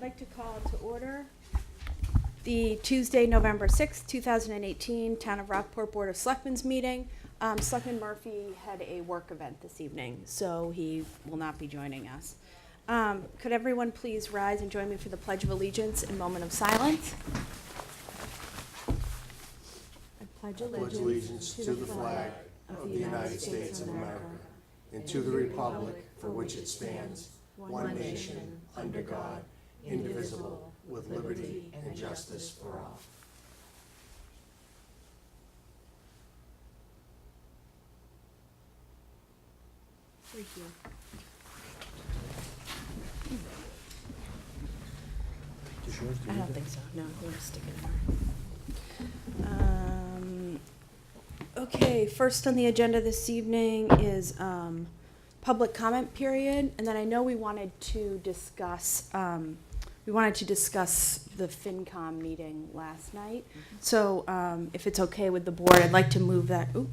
like to call to order the Tuesday, November 6th, 2018 Town of Rockport Board of Selectmen's meeting. Selectman Murphy had a work event this evening, so he will not be joining us. Could everyone please rise and join me for the Pledge of Allegiance and moment of silence? I pledge allegiance to the flag of the United States of America and to the republic for which it stands, one nation, under God, indivisible, with liberty and justice for all. Thank you. I don't think so. No, we'll just stick it in there. Okay, first on the agenda this evening is public comment period, and then I know we wanted to discuss the FinCom meeting last night. So if it's okay with the board, I'd like to move that. Ooh,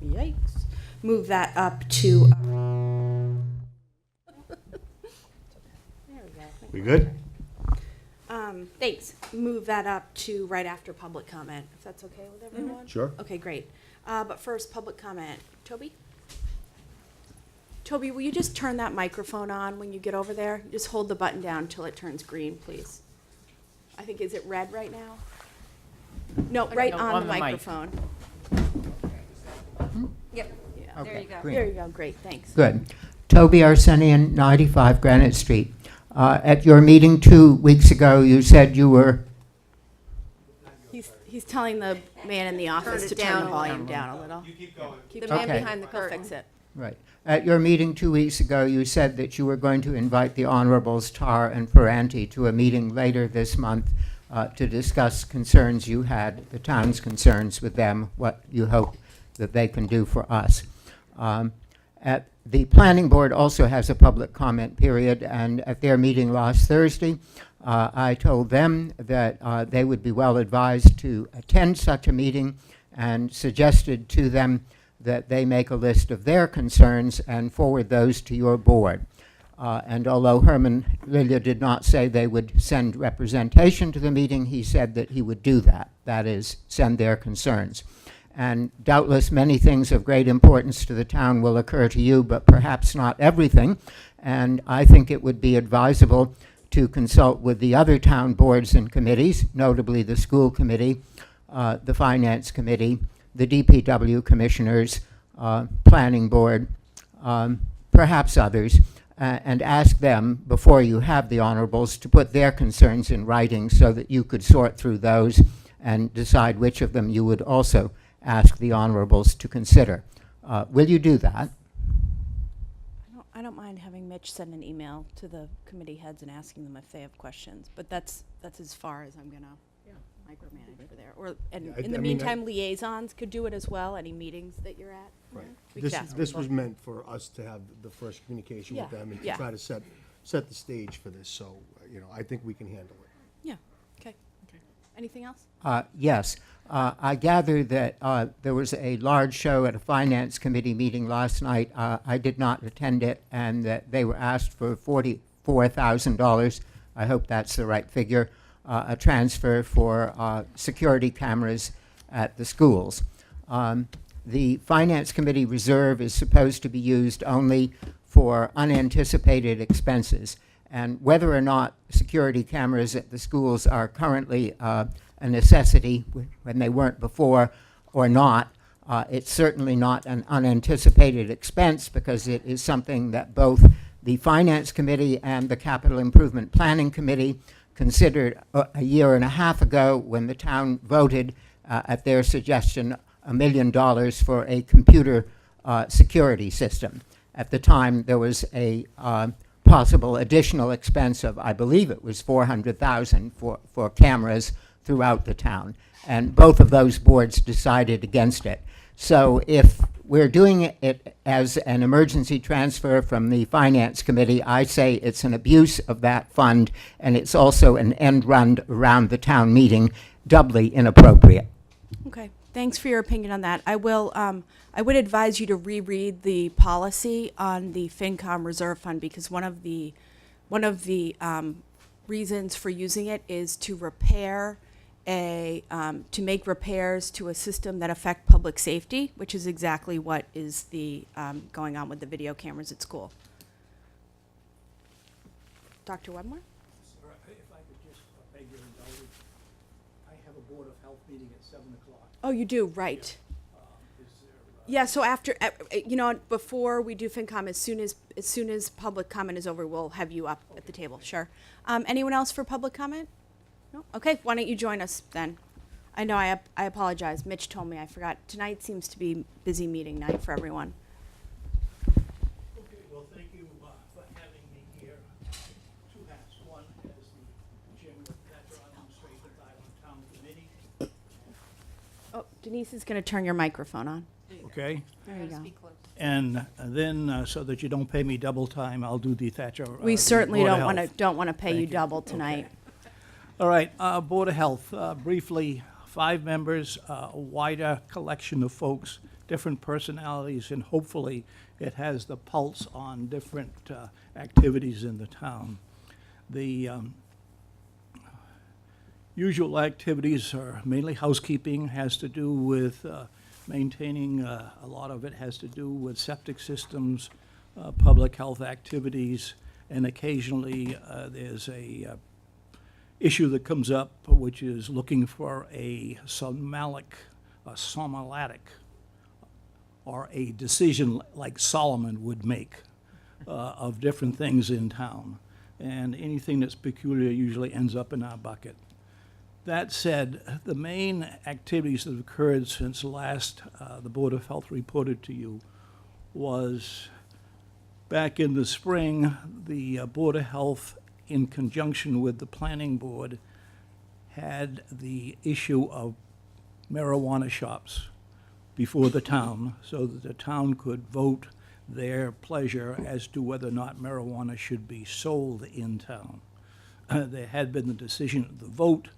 yikes! Move that up to. There we go. We good? Thanks. Move that up to right after public comment, if that's okay with everyone? Sure. Okay, great. But first, public comment. Toby? Toby, will you just turn that microphone on when you get over there? Just hold the button down until it turns green, please. I think, is it red right now? No, right on the microphone. Yep, Yeah. there you go. There you go, great, thanks. Good. Toby Arsenian, 95 Granite Street. At your meeting 2 weeks ago, you said you were... He's telling the man in the office it to turn down the a volume little. down a little. You keep going. The man Okay. behind the He'll curtain. fix it. Right. At your meeting 2 weeks ago, you said that you were going to invite the Honorables Tar and Ferranti to a meeting later this month to discuss concerns you had, the town's concerns with them, what you hope that they can do for us. The planning board also has a public comment period, and at their meeting last Thursday, I told them that they would be well advised to attend such a meeting and suggested to them that they make a list of their concerns and forward those to your board. And although Herman Lilia did not say they would send representation to the meeting, he said that he would do that, that is, send their concerns. And doubtless many things of great importance to the town will occur to you, but perhaps not everything. And I think it would be advisable to consult with the other town boards and committees, notably the school committee, the finance committee, the DPW commissioners, planning board, perhaps others, and ask them, before you have the honorables, to put their concerns in writing so that you could sort through those and decide which of them you would also ask the honorables to consider. Will you do that? I don't mind having Mitch send an email to the committee heads and asking them if they have questions, but that's as far as I'm gonna micromanage over there. Or, and Yeah, in the meantime, liaisons could do it as well, any meetings that you're at. Right. We could This, ask this people. was meant for us to have the first communication with Yeah, them and to yeah. try to set the stage for this, so, I think we can handle it. Yeah, okay. Anything else? Yes. I gather that there was a large show at a finance committee meeting last night. I did not attend it, and that they were asked for $44,000. I hope that's the right figure. A transfer for security cameras at the schools. The finance committee reserve is supposed to be used only for unanticipated expenses. And whether or not security cameras at the schools are currently a necessity when they weren't before or not, it's certainly not an unanticipated expense, because it is something that both the Finance Committee and the Capital Improvement Planning Committee considered a year and a half ago when the town voted at their suggestion $1 million for a computer security system. At the time, there was a possible additional expense of, I believe it was $400,000 for cameras throughout the town. And both of those boards decided against it. So if we're doing it as an emergency transfer from the Finance Committee, I say it's an abuse of that fund, and it's also an end run around the town meeting, doubly inappropriate. Okay, thanks for your opinion on that. I would advise you to reread the policy on the FinCom reserve fund, because one of the reasons for using it is to repair to make repairs to a system that affect public safety, which is exactly what is going on with the video cameras at school. Dr. Wedmore? Sir, if I could just beg your indulgence, I have a Board of Health meeting at 7 o'clock. Oh, you do, right. Is there, Yeah, so after, before we do FinCom, as soon as public comment is over, we'll have you up at the table, sure. Anyone else for public comment? No? Okay, why don't you join us then? I know, I apologize. Mitch told me, I forgot. Tonight seems to be busy meeting night for everyone. okay, well, thank you for having me here. Two hats. One as the chairman of the Veteran Administration Island Town Committee. Oh, Denise is going to turn your microphone on. Okay. There you go. And then, so that you don't pay me double time, I'll do the Thatcher. We the certainly Board of don't want to Health. pay you Thank you. double tonight. Okay. All right, Board of Health, briefly, 5 members, a wider collection of folks, different personalities, and hopefully it has the pulse on different activities in the town. The usual activities are mainly housekeeping, has to do with maintaining, a lot of it has to do with septic systems, public health activities, and occasionally there's a issue that comes up, which is looking for a somalic, or a decision like Solomon would make of different things in town. And anything that's peculiar usually ends up in our bucket. That said, the main activities that have occurred since last the Board of Health reported to you was back in the spring, the Board of Health, in conjunction with the Planning Board, had the issue of marijuana shops before the town so that the town could vote their pleasure as to whether or not marijuana should be sold in town. There had been the decision of the vote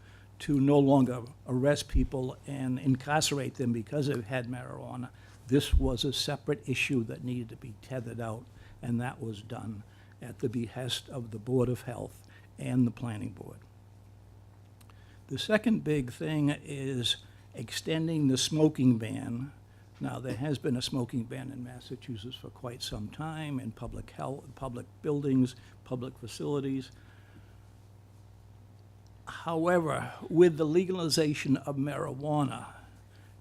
to no longer arrest people and incarcerate them because they've had marijuana. This was a separate issue that needed to be tethered out, and that was done at the behest of the Board of Health and the Planning Board. The second big thing is extending the smoking ban. Now, there has been a smoking ban in Massachusetts for quite some time in public health, public buildings, public facilities. However, with the legalization of marijuana,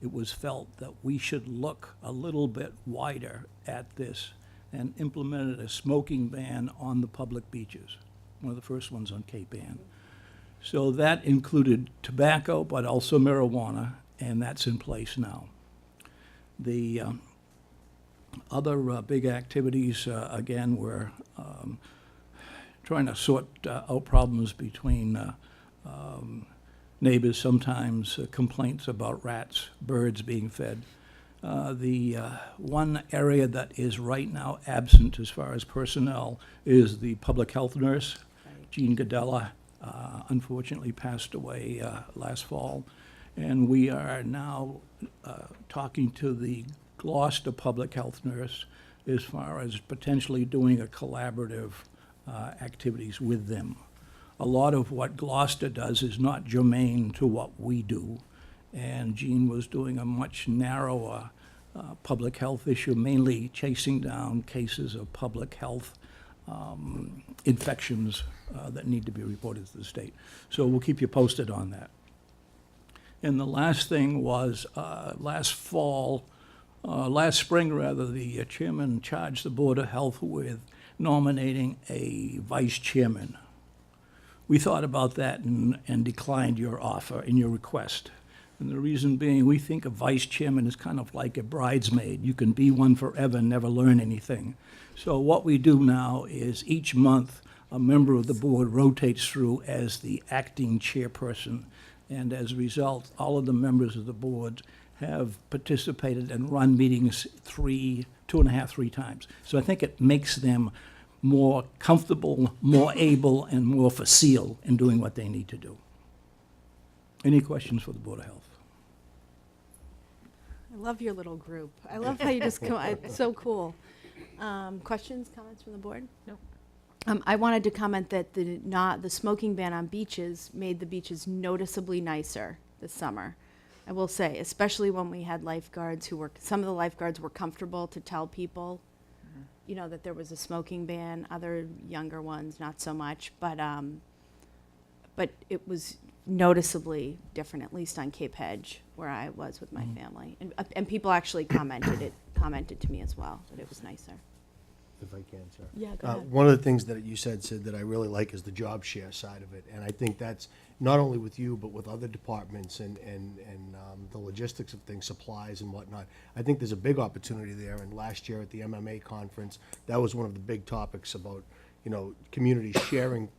it was felt that we should look a little bit wider at this and implemented a smoking ban on the public beaches, one of the first ones on Cape Ann. So that included tobacco, but also marijuana, and that's in place now. The other big activities, again, were trying to sort out problems between neighbors, sometimes complaints about rats, birds being fed. The one area that is right now absent as far as personnel is the public health nurse. Jean Godella unfortunately passed away last fall. And we are now talking to the Gloucester public health nurse as far as potentially doing a collaborative activities with them. A lot of what Gloucester does is not germane to what we do. And Jean was doing a much narrower public health issue, mainly chasing down cases of public health infections that need to be reported to the state. So we'll keep you posted on that. And the last thing was last spring, the chairman charged the Board of Health with nominating a vice chairman. We thought about that and declined your offer and your request. And the reason being, we think a vice chairman is kind of like a bridesmaid. You can be one forever and never learn anything. So what we do now is each month, a member of the board rotates through as the acting chairperson. And as a result, all of the members of the board have participated and run meetings 3 times. So I think it makes them more comfortable, more able, and more facile in doing what they need to do. Any questions for the Board of Health? I love your little group. I love how you just come, it's so cool. Questions, comments from the board? No. I wanted to comment that the smoking ban on beaches made the beaches noticeably nicer this summer. I will say, especially when we had lifeguards some of the lifeguards were comfortable to tell people, you know, that there was a smoking ban. Other younger ones, not so much, but it was noticeably different, at least on Cape Hedge, where I was with my family. And people actually commented to me as well, that it was nicer. If I can, sir. Yeah, go ahead. One of the things that you said, Sid, that I really like is the job share side of it. And I think that's not only with you, but with other departments and the logistics of things, supplies and whatnot. I think there's a big opportunity there. And last year at the MMA conference, that was one of the big topics about, you know, communities sharing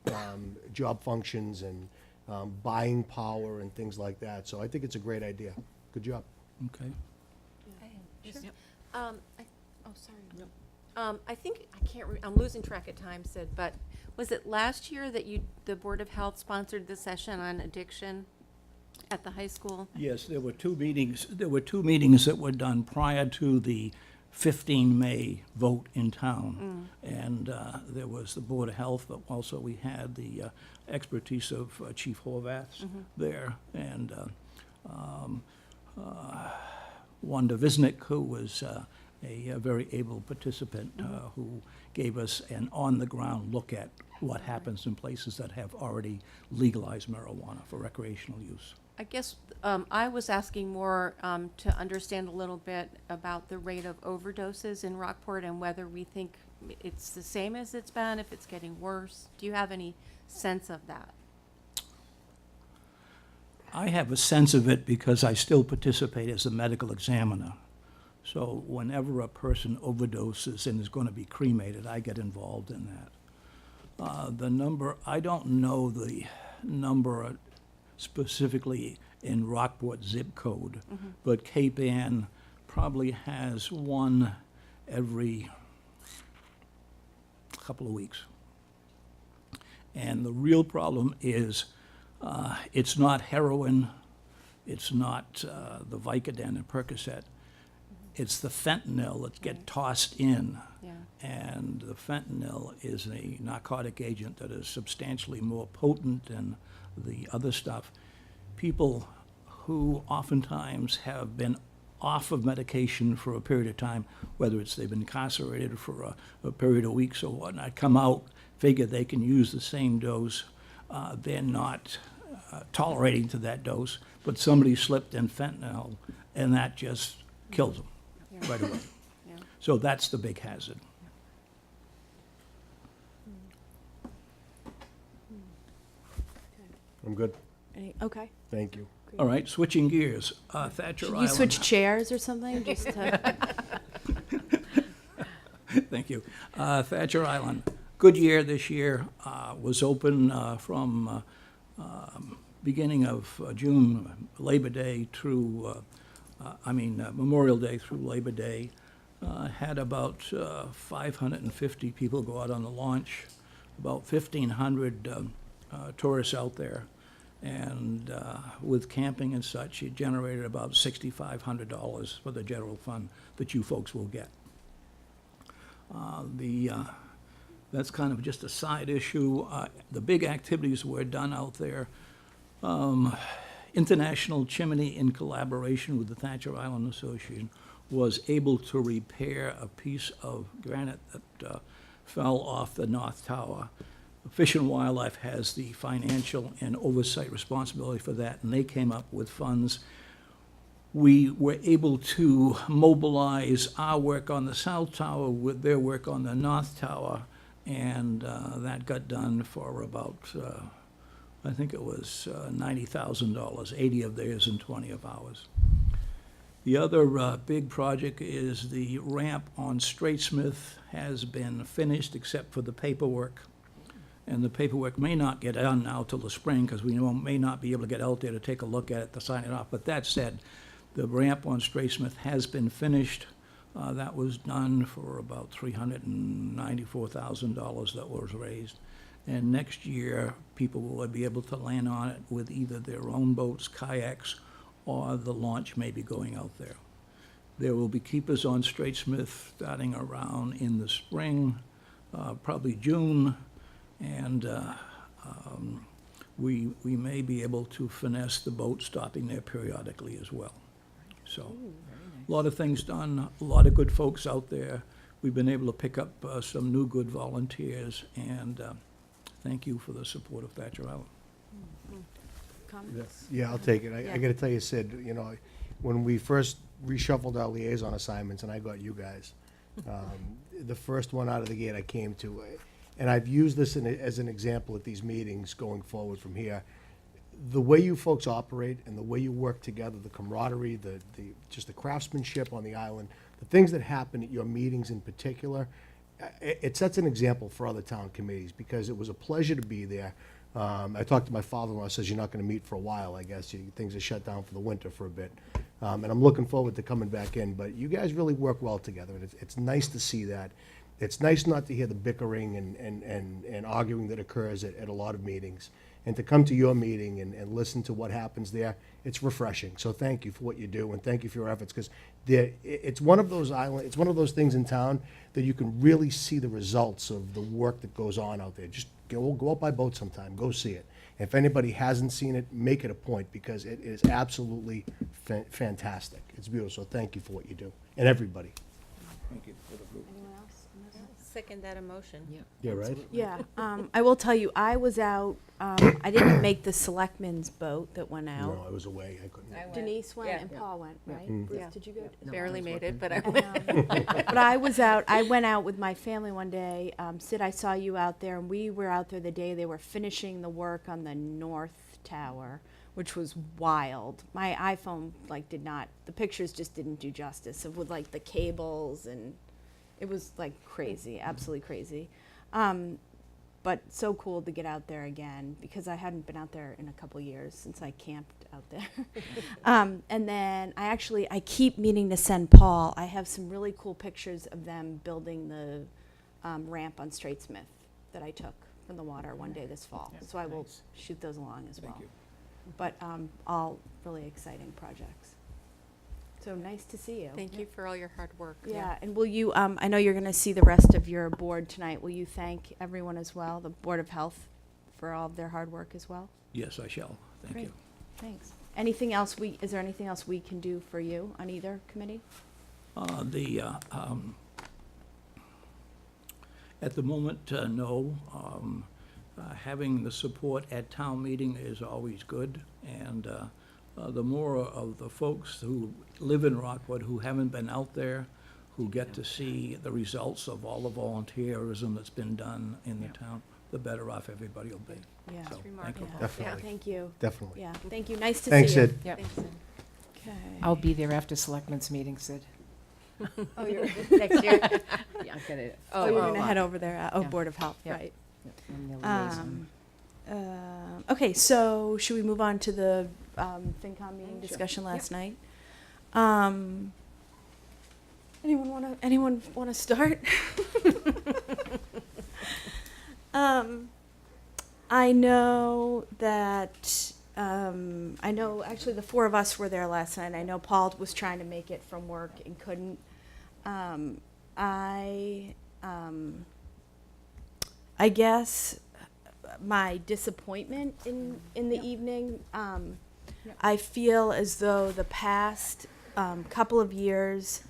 job functions and buying power and things like that. So I think it's a great idea. Good job. Okay. I think, I can't, I'm losing track of time, Sid, but was it last year that the Board of Health sponsored the session on addiction at the high school? Yes, there were two meetings. There were two meetings that were done prior to the 15 May vote in town. And there was the Board of Health, but also we had the expertise of Chief Horvath there. And Wanda Visnick, who was a very able participant who gave us an on-the-ground look at what happens in places that have already legalized marijuana for recreational use. I guess I was asking more to understand a little bit about the rate of overdoses in Rockport and whether we think it's the same as it's been, if it's getting worse. Do you have any sense of that? I have a sense of it because I still participate as a medical examiner. So whenever a person overdoses and is going to be cremated, I get involved in that. The number, I don't know the number specifically in Rockport zip code, but Cape Ann probably has one every couple of weeks. And the real problem is it's not heroin, it's not the Vicodin and Percocet. It's the fentanyl that get tossed in. Yeah. And the fentanyl is a narcotic agent that is substantially more potent than the other stuff. People who oftentimes have been off of medication for a period of time, whether it's they've been incarcerated for a period of weeks or whatnot, come out, figure they can use the same dose. They're not tolerating to that dose, but somebody slipped in fentanyl, and that just kills them right away. Yeah. So that's the big hazard. I'm good. Okay. Thank you. All right, switching gears. Thatcher Should Island. you switch chairs or something, just to? Thank you. Thatcher Island. Good year this year. Was open from beginning of June, Labor Day through, Memorial Day through Labor Day. Had about 550 people go out on the launch, about 1,500 tourists out there. And with camping and such, it generated about $6,500 for the general fund that you folks will get. That's kind of just a side issue. The big activities were done out there. International Chimney, in collaboration with the Thatcher Island Association, was able to repair a piece of granite that fell off the North Tower. Fish and Wildlife has the financial and oversight responsibility for that, and they came up with funds. We were able to mobilize our work on the South Tower with their work on the North Tower, and that got done for about, I think it was $90,000, 80 of theirs and 20 of ours. The other big project is the ramp on Straitsmith has been finished except for the paperwork. And the paperwork may not get done now till the spring because we may not be able to get out there to take a look at it to sign it off. But that said, the ramp on Straitsmith has been finished. That was done for about $394,000 that was raised. And next year, people will be able to land on it with either their own boats, kayaks, or the launch may be going out there. There will be keepers on Straitsmith starting around in the spring, probably June. And we may be able to finesse the boat stopping there periodically as well. So, a lot of things done, a lot of good folks out there. We've been able to pick up some new good volunteers, and thank you for the support of Thatcher Island. Comments? Yeah, I'll take it. Yeah. I gotta tell you, Sid, you know, when we first reshuffled our liaison assignments and I got you guys, the first one out of the gate I came to, and I've used this as an example at these meetings going forward from here. The way you folks operate and the way you work together, the camaraderie, just the craftsmanship on the island, the things that happen at your meetings in particular, it sets an example for other town committees, because it was a pleasure to be there. I talked to my father-in-law, says you're not gonna meet for a while, I guess. Things are shut down for the winter for a bit. And I'm looking forward to coming back in, but you guys really work well together, and it's nice to see that. It's nice not to hear the bickering and arguing that occurs at a lot of meetings. And to come to your meeting and listen to what happens there, it's refreshing. So thank you for what you do, and thank you for your efforts, because it's one of those things in town that you can really see the results of the work that goes on out there. Just go out by boat sometime, go see it. If anybody hasn't seen it, make it a point, because it is absolutely fantastic. It's beautiful, so thank you for what you do, and everybody. Thank you for the group. Anyone else? Second that emotion. Yeah, right? Yeah, I will tell you, I was out, I didn't make the Selectmen's boat that went out. No, I was away, I couldn't. Denise went Yeah. and Paul went, right? Mm. Bruce, Yeah. did you go? Barely made it, but I And, went. but I was out, I went out with my family one day. Sid, I saw you out there, and we were out there the day they were finishing the work on the North Tower, which was wild. My iPhone, the pictures just didn't do justice of with the cables, and it was crazy, absolutely crazy. But so cool to get out there again, because I hadn't been out there in a couple years since I camped out there. And then I keep meaning to send Paul. I have some really cool pictures of them building the ramp on Strait Smith that I took from the water one day this fall. So I will shoot those along as well. Thank you. But all really exciting projects. So nice to see you. Thank you for all your hard work. Yeah, and will you, I know you're going to see the rest of your board tonight. Will you thank everyone as well, the Board of Health, for all of their hard work as well? Yes, I shall. Thank Great. you. Thanks. Anything else is there anything else we can do for you on either committee? At the moment, no. Having the support at town meeting is always good, and the more of the folks who live in Rockport who haven't been out there, who get to see the results of all the volunteerism that's been done in the town, the better off everybody will be. Yeah. So, It's thank you. remarkable. Definitely. Thank you. Definitely. Yeah, thank you. Nice to see you. Thanks, Sid. Yep. Thanks, Sid. Okay. I'll be there after Selectmen's meeting, Sid. Oh, you're, Next year. Yeah, I'm gonna. oh, you're going to head over there. Yeah. Board of Health, Yep. right. I'm the liaison. Okay, so should we move on to the FinCom meeting discussion last night? Anyone want to start? I know that actually the four of us were there last night. I know Paul was trying to make it from work and couldn't. I guess my disappointment in the evening, I feel as though the past couple of years,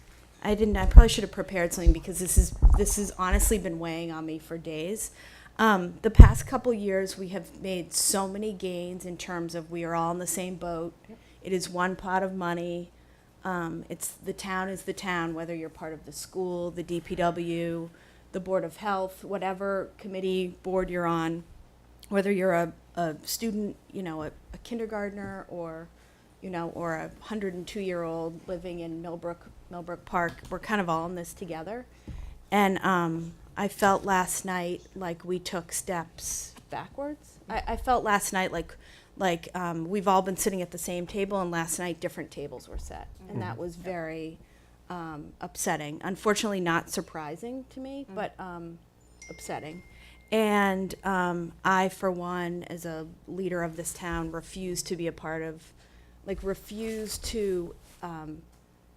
I probably should have prepared something, because this has honestly been weighing on me for days. The past couple years, we have made so many gains in terms of we are all in the same boat. It is one pot of money. The town is the town, whether you're part of the school, the DPW, the Board of Health, whatever committee board you're on, whether you're a student, a kindergartner, or a 102-year-old living in Millbrook Park, we're kind of all in this together. And I felt last night like we took steps backwards. I felt last night like we've all been sitting at the same table, and last night different tables were set. And that was very upsetting. Unfortunately, not surprising to me, but upsetting. And I, for one, as a leader of this town, refuse to be a part of, refuse to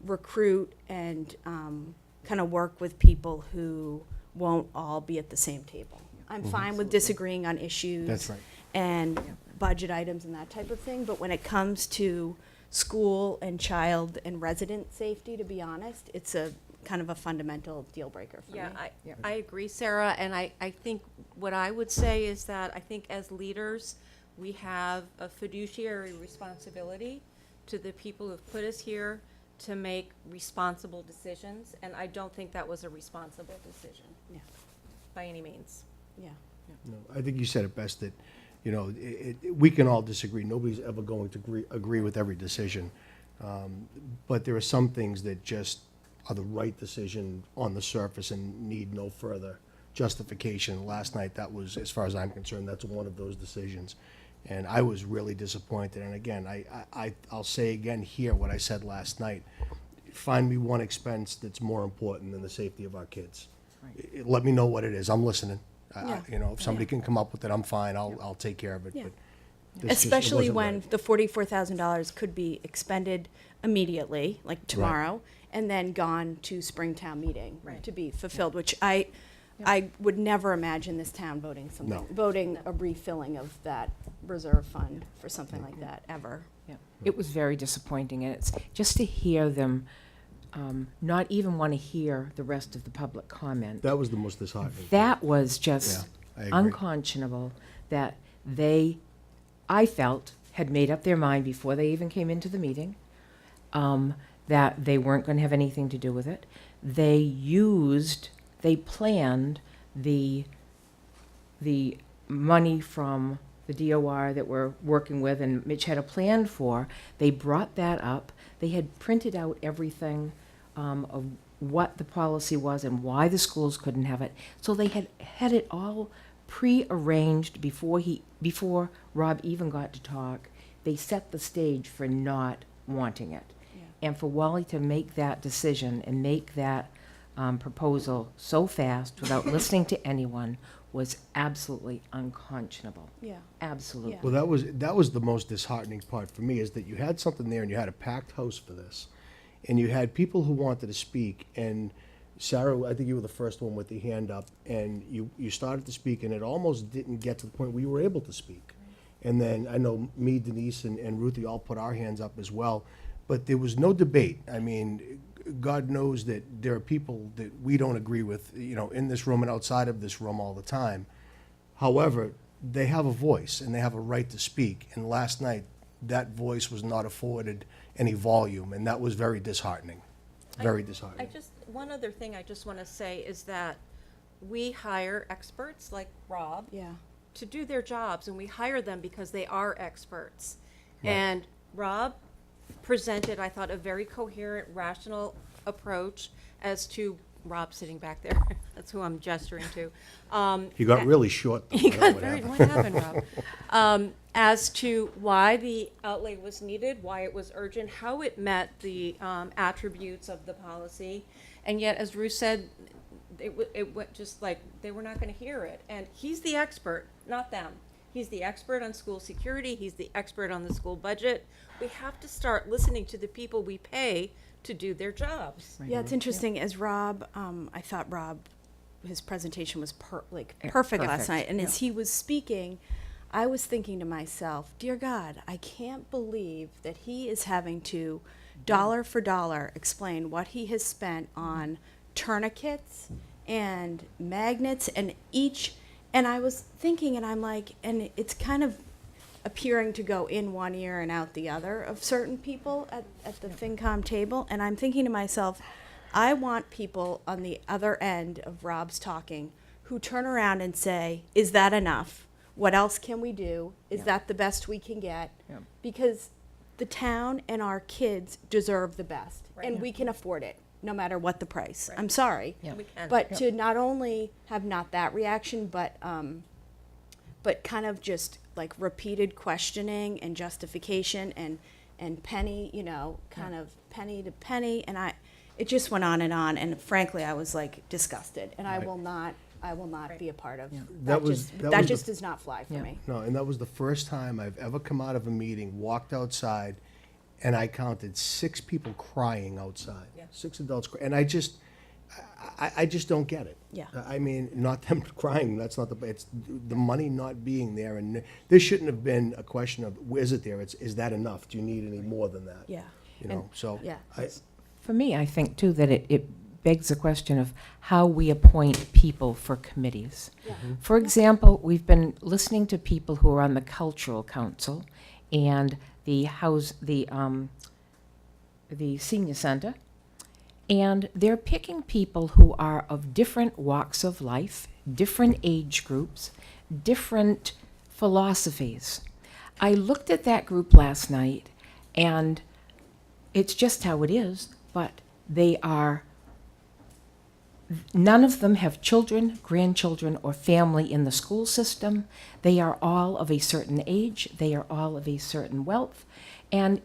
recruit and kind of work with people who won't all be at the same table. I'm fine with disagreeing on issues. That's right. And budget items and that type of thing, but when it comes to school and child and resident safety, to be honest, it's a kind of a fundamental deal breaker for me. Yeah, I agree, Sarah, and I think what I would say is that I think as leaders, we have a fiduciary responsibility to the people who've put us here to make responsible decisions, and I don't think that was a responsible decision. Yeah. By any means. Yeah. No, I think you said it best that, we can all disagree. Nobody's ever going to agree with every decision. But there are some things that just are the right decision on the surface and need no further justification. Last night, that was, as far as I'm concerned, that's one of those decisions. And I was really disappointed. And again, I'll say again here what I said last night. Find me one expense that's more important than the safety of our kids. Let me know what it is. I'm listening. Yeah. If somebody can come up with it, I'm fine. I'll take care of it. Yeah. But this just- it Especially wasn't when right. the $44,000 could be expended immediately, like tomorrow, and then gone to Springtown meeting to be fulfilled, which I would never imagine this town voting a refilling of that reserve fund for something like that, ever. Yeah. It was very disappointing, and it's just to hear them not even want to hear the rest of the public comment. That was the most disheartening. That was just Yeah, I agree. unconscionable that they, I felt, had made up their mind before they even came into the meeting, that they weren't going to have anything to do with it. They planned the money from the DOR that we're working with and Mitch had a plan for. They brought that up. They had printed out everything of what the policy was and why the schools couldn't have it. So they had it all pre-arranged before Rob even got to talk. They set the stage for not wanting it. Yeah. And for Wally to make that decision and make that proposal so fast without listening to anyone was absolutely unconscionable. Yeah. Absolutely. Yeah. Well, that was the most disheartening part for me, is that you had something there and you had a packed house for this. And you had people who wanted to speak, and Sarah, I think you were the first one with the hand up, and you started to speak, and it almost didn't get to the point where you were able to speak. And then I know me, Denise, and Ruthie all put our hands up as well, but there was no debate. I mean, God knows that there are people that we don't agree with, in this room and outside of this room all the time. However, they have a voice and they have a right to speak. And last night, that voice was not afforded any volume, and that was very disheartening. Very disheartening. One other thing I just want to say is that we hire experts like Rob Yeah. to do their jobs, and we hire them because they are experts. Right. And Rob presented, I thought, a very coherent, rational approach as to Rob sitting back there. That's who I'm gesturing to. He got really short. Though. He I don't know got what very, happened. what happened, Rob? As to why the outlay was needed, why it was urgent, how it met the attributes of the policy. And yet, as Ruth said, it went just like they were not going to hear it. And he's the expert, not them. He's the expert on school security. He's the expert on the school budget. We have to start listening to the people we pay to do their jobs. Yeah, it's interesting. As Rob, I thought his presentation was perfect Perfect, last night. And yeah. as he was speaking, I was thinking to myself, dear God, I can't believe that he is having to dollar for dollar explain what he has spent on tourniquets and magnets and I was thinking, and I'm like, and it's kind of appearing to go in one ear and out the other of certain people at the FinCom table. And I'm thinking to myself, I want people on the other end of Rob's talking who turn around and say, is that enough? What else can we do? Is that the best we can get? Yeah. Because the town and our kids deserve the best, Right. and we can afford it, no matter what the price. I'm sorry. Yeah. We can. But to not only have not that reaction, but kind of just like repeated questioning and justification and penny, kind of penny to penny, and it just went on, and frankly, I was like disgusted, and I will not be a part of That was that the- just does not fly for Yeah. me. No, and that was the first time I've ever come out of a meeting, walked outside, and I counted 6 people crying outside. Yeah. 6 adults, and I just don't get it. Yeah. I mean, not them crying, that's not it's the money not being there, and there shouldn't have been a question of, is it there? Is that enough? Do you need any more than that? Yeah. You know, so. Yeah. For me, I think too that it begs the question of how we appoint people for committees. For example, we've been listening to people who are on the Cultural Council and the Senior Center, and they're picking people who are of different walks of life, different age groups, different philosophies. I looked at that group last night, and it's just how it is, but none of them have children, grandchildren, or family in the school system. They are all of a certain age. They are all of a certain wealth. And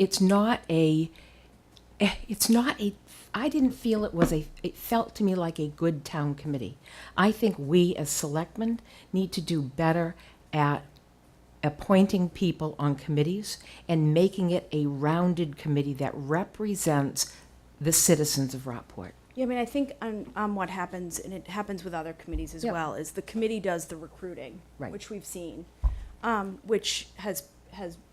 I didn't feel it felt to me like a good town committee. I think we as selectmen need to do better at appointing people on committees and making it a rounded committee that represents the citizens of Rockport. Yeah, I mean, I think on what happens, and it happens with other committees as Yep. well, is the committee does the recruiting, Right. which we've seen, which has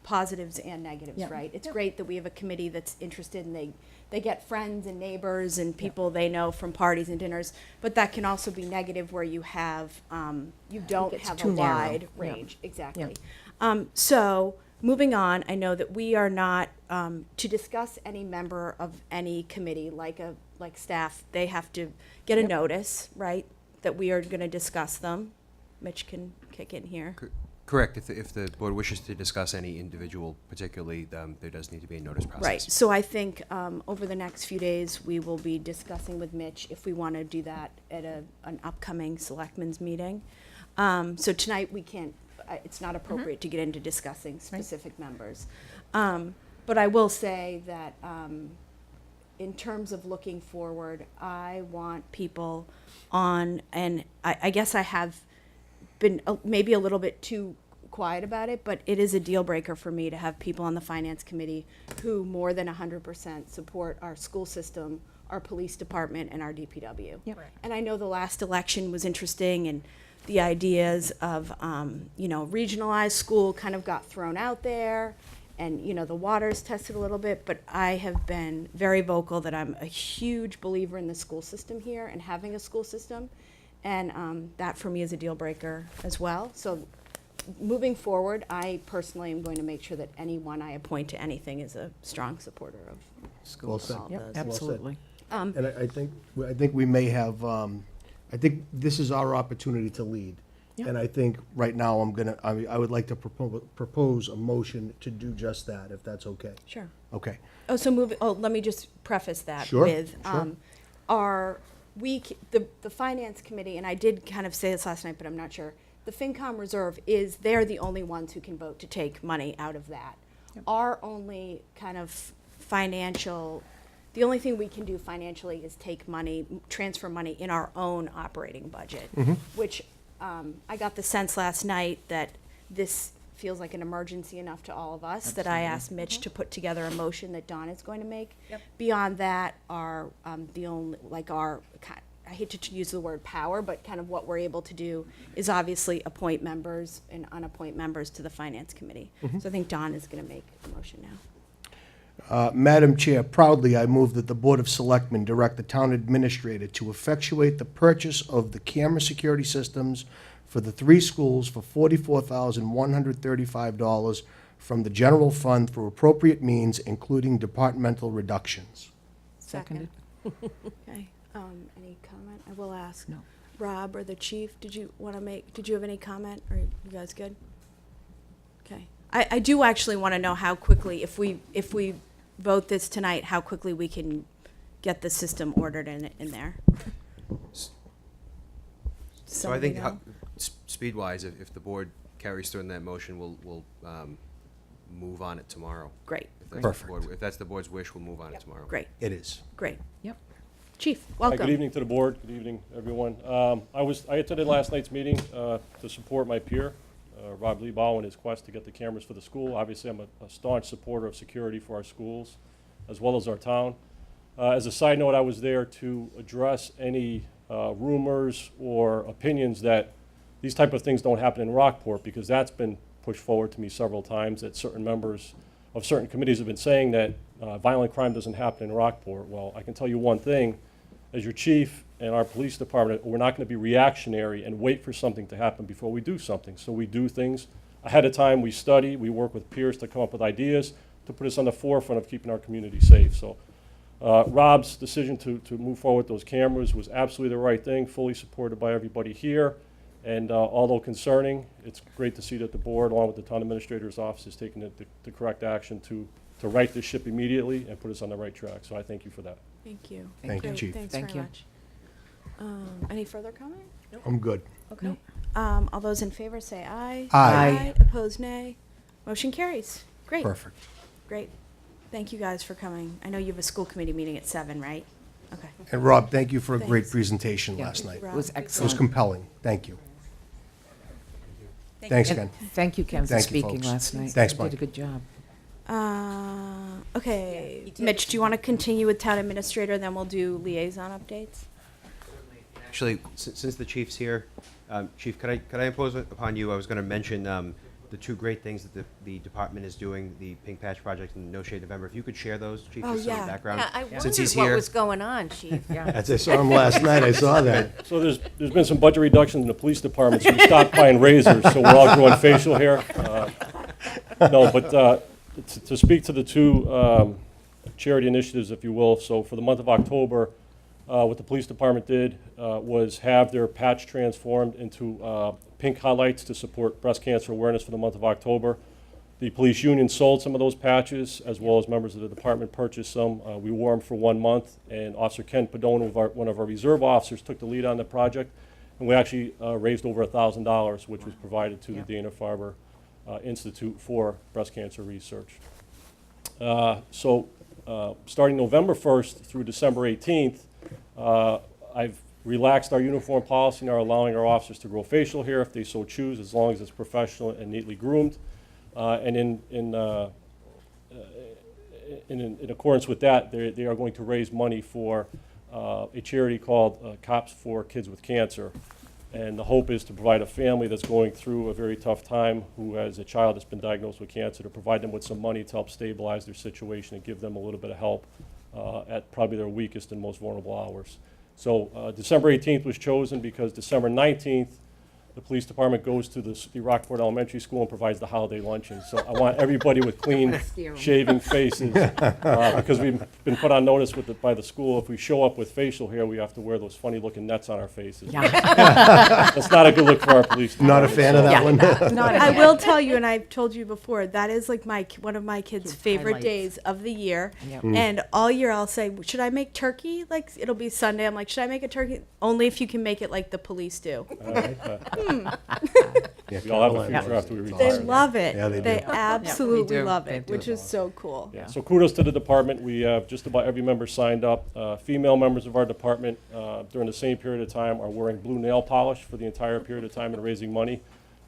positives and negatives, Yep. right? It's Yep. great that we have a committee that's interested, and they get friends and neighbors and people they know from parties and dinners, but that can also be negative where you have, you don't gets have a too narrow. wide Yep. range, exactly. Yep. So, moving on, I know that we are not, to discuss any member of any committee, like staff, they have to get a Yep. notice, right? That we are gonna discuss them. Mitch can kick in here. Correct. If the board wishes to discuss any individual particularly, there does need to be a notice process. Right, so I think, over the next few days, we will be discussing with Mitch if we wanna do that at an upcoming selectmen's meeting. So tonight, we can't, it's not appropriate to get into discussing specific members. But I will say that, in terms of looking forward, I want people on, and I guess I have been maybe a little bit too quiet about it, but it is a deal breaker for me to have people on the finance committee who more than 100% support our school system, our police department, and our DPW. Yep. And I know the last election was interesting, and the ideas of, regionalized school kind of got thrown out there, and, the waters tested a little bit, but I have been very vocal that I'm a huge believer in the school system here and having a school system, and that for me is a deal breaker as well. So moving forward, I personally am going to make sure that anyone I appoint to anything is a strong supporter of Well schools. said. all Yep, those. absolutely. And I think we may have, I think this is our opportunity to lead. Yeah. And I think right now I would like to propose a motion to do just that, if that's okay. Sure. Okay. Let me just preface that Sure, with, sure. the finance committee, and I did kind of say this last night, but I'm not sure. The FinCom reserve they're the only ones who can vote to take money out of that. Our only kind of the only thing we can do financially is transfer money in our own operating budget, which, I got the sense last night that this feels like an emergency enough to all of us that I asked Mitch to put together a motion that Dawn is going to make. Yep. Beyond that, I hate to use the word power, but kind of what we're able to do is obviously appoint members and unappoint members to the finance committee. So I think Dawn is going to make a motion now. Madam Chair, proudly I move that the Board of Selectmen direct the town administrator to effectuate the purchase of the camera security systems for the 3 schools for $44,135 from the general fund through appropriate means, including departmental reductions. Seconded. Okay. Any comment? I will ask. No. Rob or the chief, did you have any comment? Are you guys good? Okay. I do actually want to know how quickly, if we vote this tonight, how quickly we can get the system ordered in there. So I think, Somebody know? speed-wise, if the board carries through in that motion, we'll move on it tomorrow. Great, If that's the board's wish, we'll move on it tomorrow. great, It is. great. Yep. Chief, Hi, welcome. good evening to the board. Good evening, everyone. I attended last night's meeting to support my peer, Rob Liebau, in his quest to get the cameras for the school. Obviously, I'm a staunch supporter of security for our schools, as well as our town. As a side note, I was there to address any rumors or opinions that these type of things don't happen in Rockport, because that's been pushed forward to me several times, that certain members of certain committees have been saying that violent crime doesn't happen in Rockport. Well, I can tell you one thing, as your chief and our police department, we're not going to be reactionary and wait for something to happen before we do something. So we do things ahead of time, we study, we work with peers to come up with ideas to put us on the forefront of keeping our community safe. So Rob's decision to move forward with those cameras was absolutely the right thing, fully supported by everybody here. And although concerning, it's great to see that the board, along with the town administrator's office, is taking the correct action to right this ship immediately and put us on the right track. So I thank you for that. Thank you. Thank you, Great, Chief. Thanks Thank very you. much. Any further comment? I'm good. Okay. Nope. All those in favor say aye. Aye. Opposed, nay. Motion carries. Great. Perfect. Great. Thank you guys for coming. I know you have a school committee meeting at 7, right? Okay. And Rob, thank you for a great Thanks. presentation Yeah. last night. Rob, It was good It was excellent. compelling. Thank you. Thanks, And Ken. thank you, Ken, for Thank you, speaking folks. last night. Thanks, You Mike. did a good job. Okay. Mitch, do you want to continue with town administrator, then we'll do liaison updates? Actually, since the chief's here, Chief, could I impose upon you, I was going to mention the two great things that the department is doing, the Pink Patch Project and No Shade November. If you could share those, Chief, Oh, just some of yeah. the background. Yeah, I Since wondered he's what here. was going on, Chief. Yeah. As I saw him last night, I saw that. So there's been some budget reductions in the police department, so we stopped buying razors, so we're all growing facial hair. No, but to speak to the two charity initiatives, if you will, so for the month of October, what the police department did was have their patch transformed into pink highlights to support breast cancer awareness for the month of October. The police union sold some of those patches, as well as members of the department purchased some. We wore them for 1 month, and Officer Ken Padone, one of our reserve officers, took the lead on the project, and we actually raised over $1,000, which was provided to the Dana-Farber Institute for Breast Cancer Research. Starting November 1st through December 18th, I've relaxed our uniform policy and are allowing our officers to grow facial hair if they so choose, as long as it's professional and neatly groomed. And in accordance with that, they are going to raise money for a charity called Cops for Kids with Cancer. And the hope is to provide a family that's going through a very tough time, who has a child that's been diagnosed with cancer, to provide them with some money to help stabilize their situation and give them a little bit of help at probably their weakest and most vulnerable hours. So December 18th was chosen because December 19th, the police department goes to the Rockport Elementary School and provides the holiday luncheon. So I want everybody with clean, shaving faces, because we've been put on notice by the school, if we show up with facial hair, we have to wear those funny-looking nets on our faces. Yeah. That's not a good look for our police Not a department. fan of that Yeah. one. Not I will tell you, and I've told you before, that is like one of my kids' favorite highlights. days of the year. Yep. And all year I'll say, should I make turkey? Like, it'll be Sunday. I'm like, should I make a turkey? Only if you can make it like the police do. All right, Yeah, we all have a Caroline future was- after we it's They retire. awesome. love it. Yeah, they do. absolutely They do. love They it, do. which is so cool. Yeah. So kudos to the department. We have just about every member signed up. Female members of our department during the same period of time are wearing blue nail polish for the entire period of time and raising money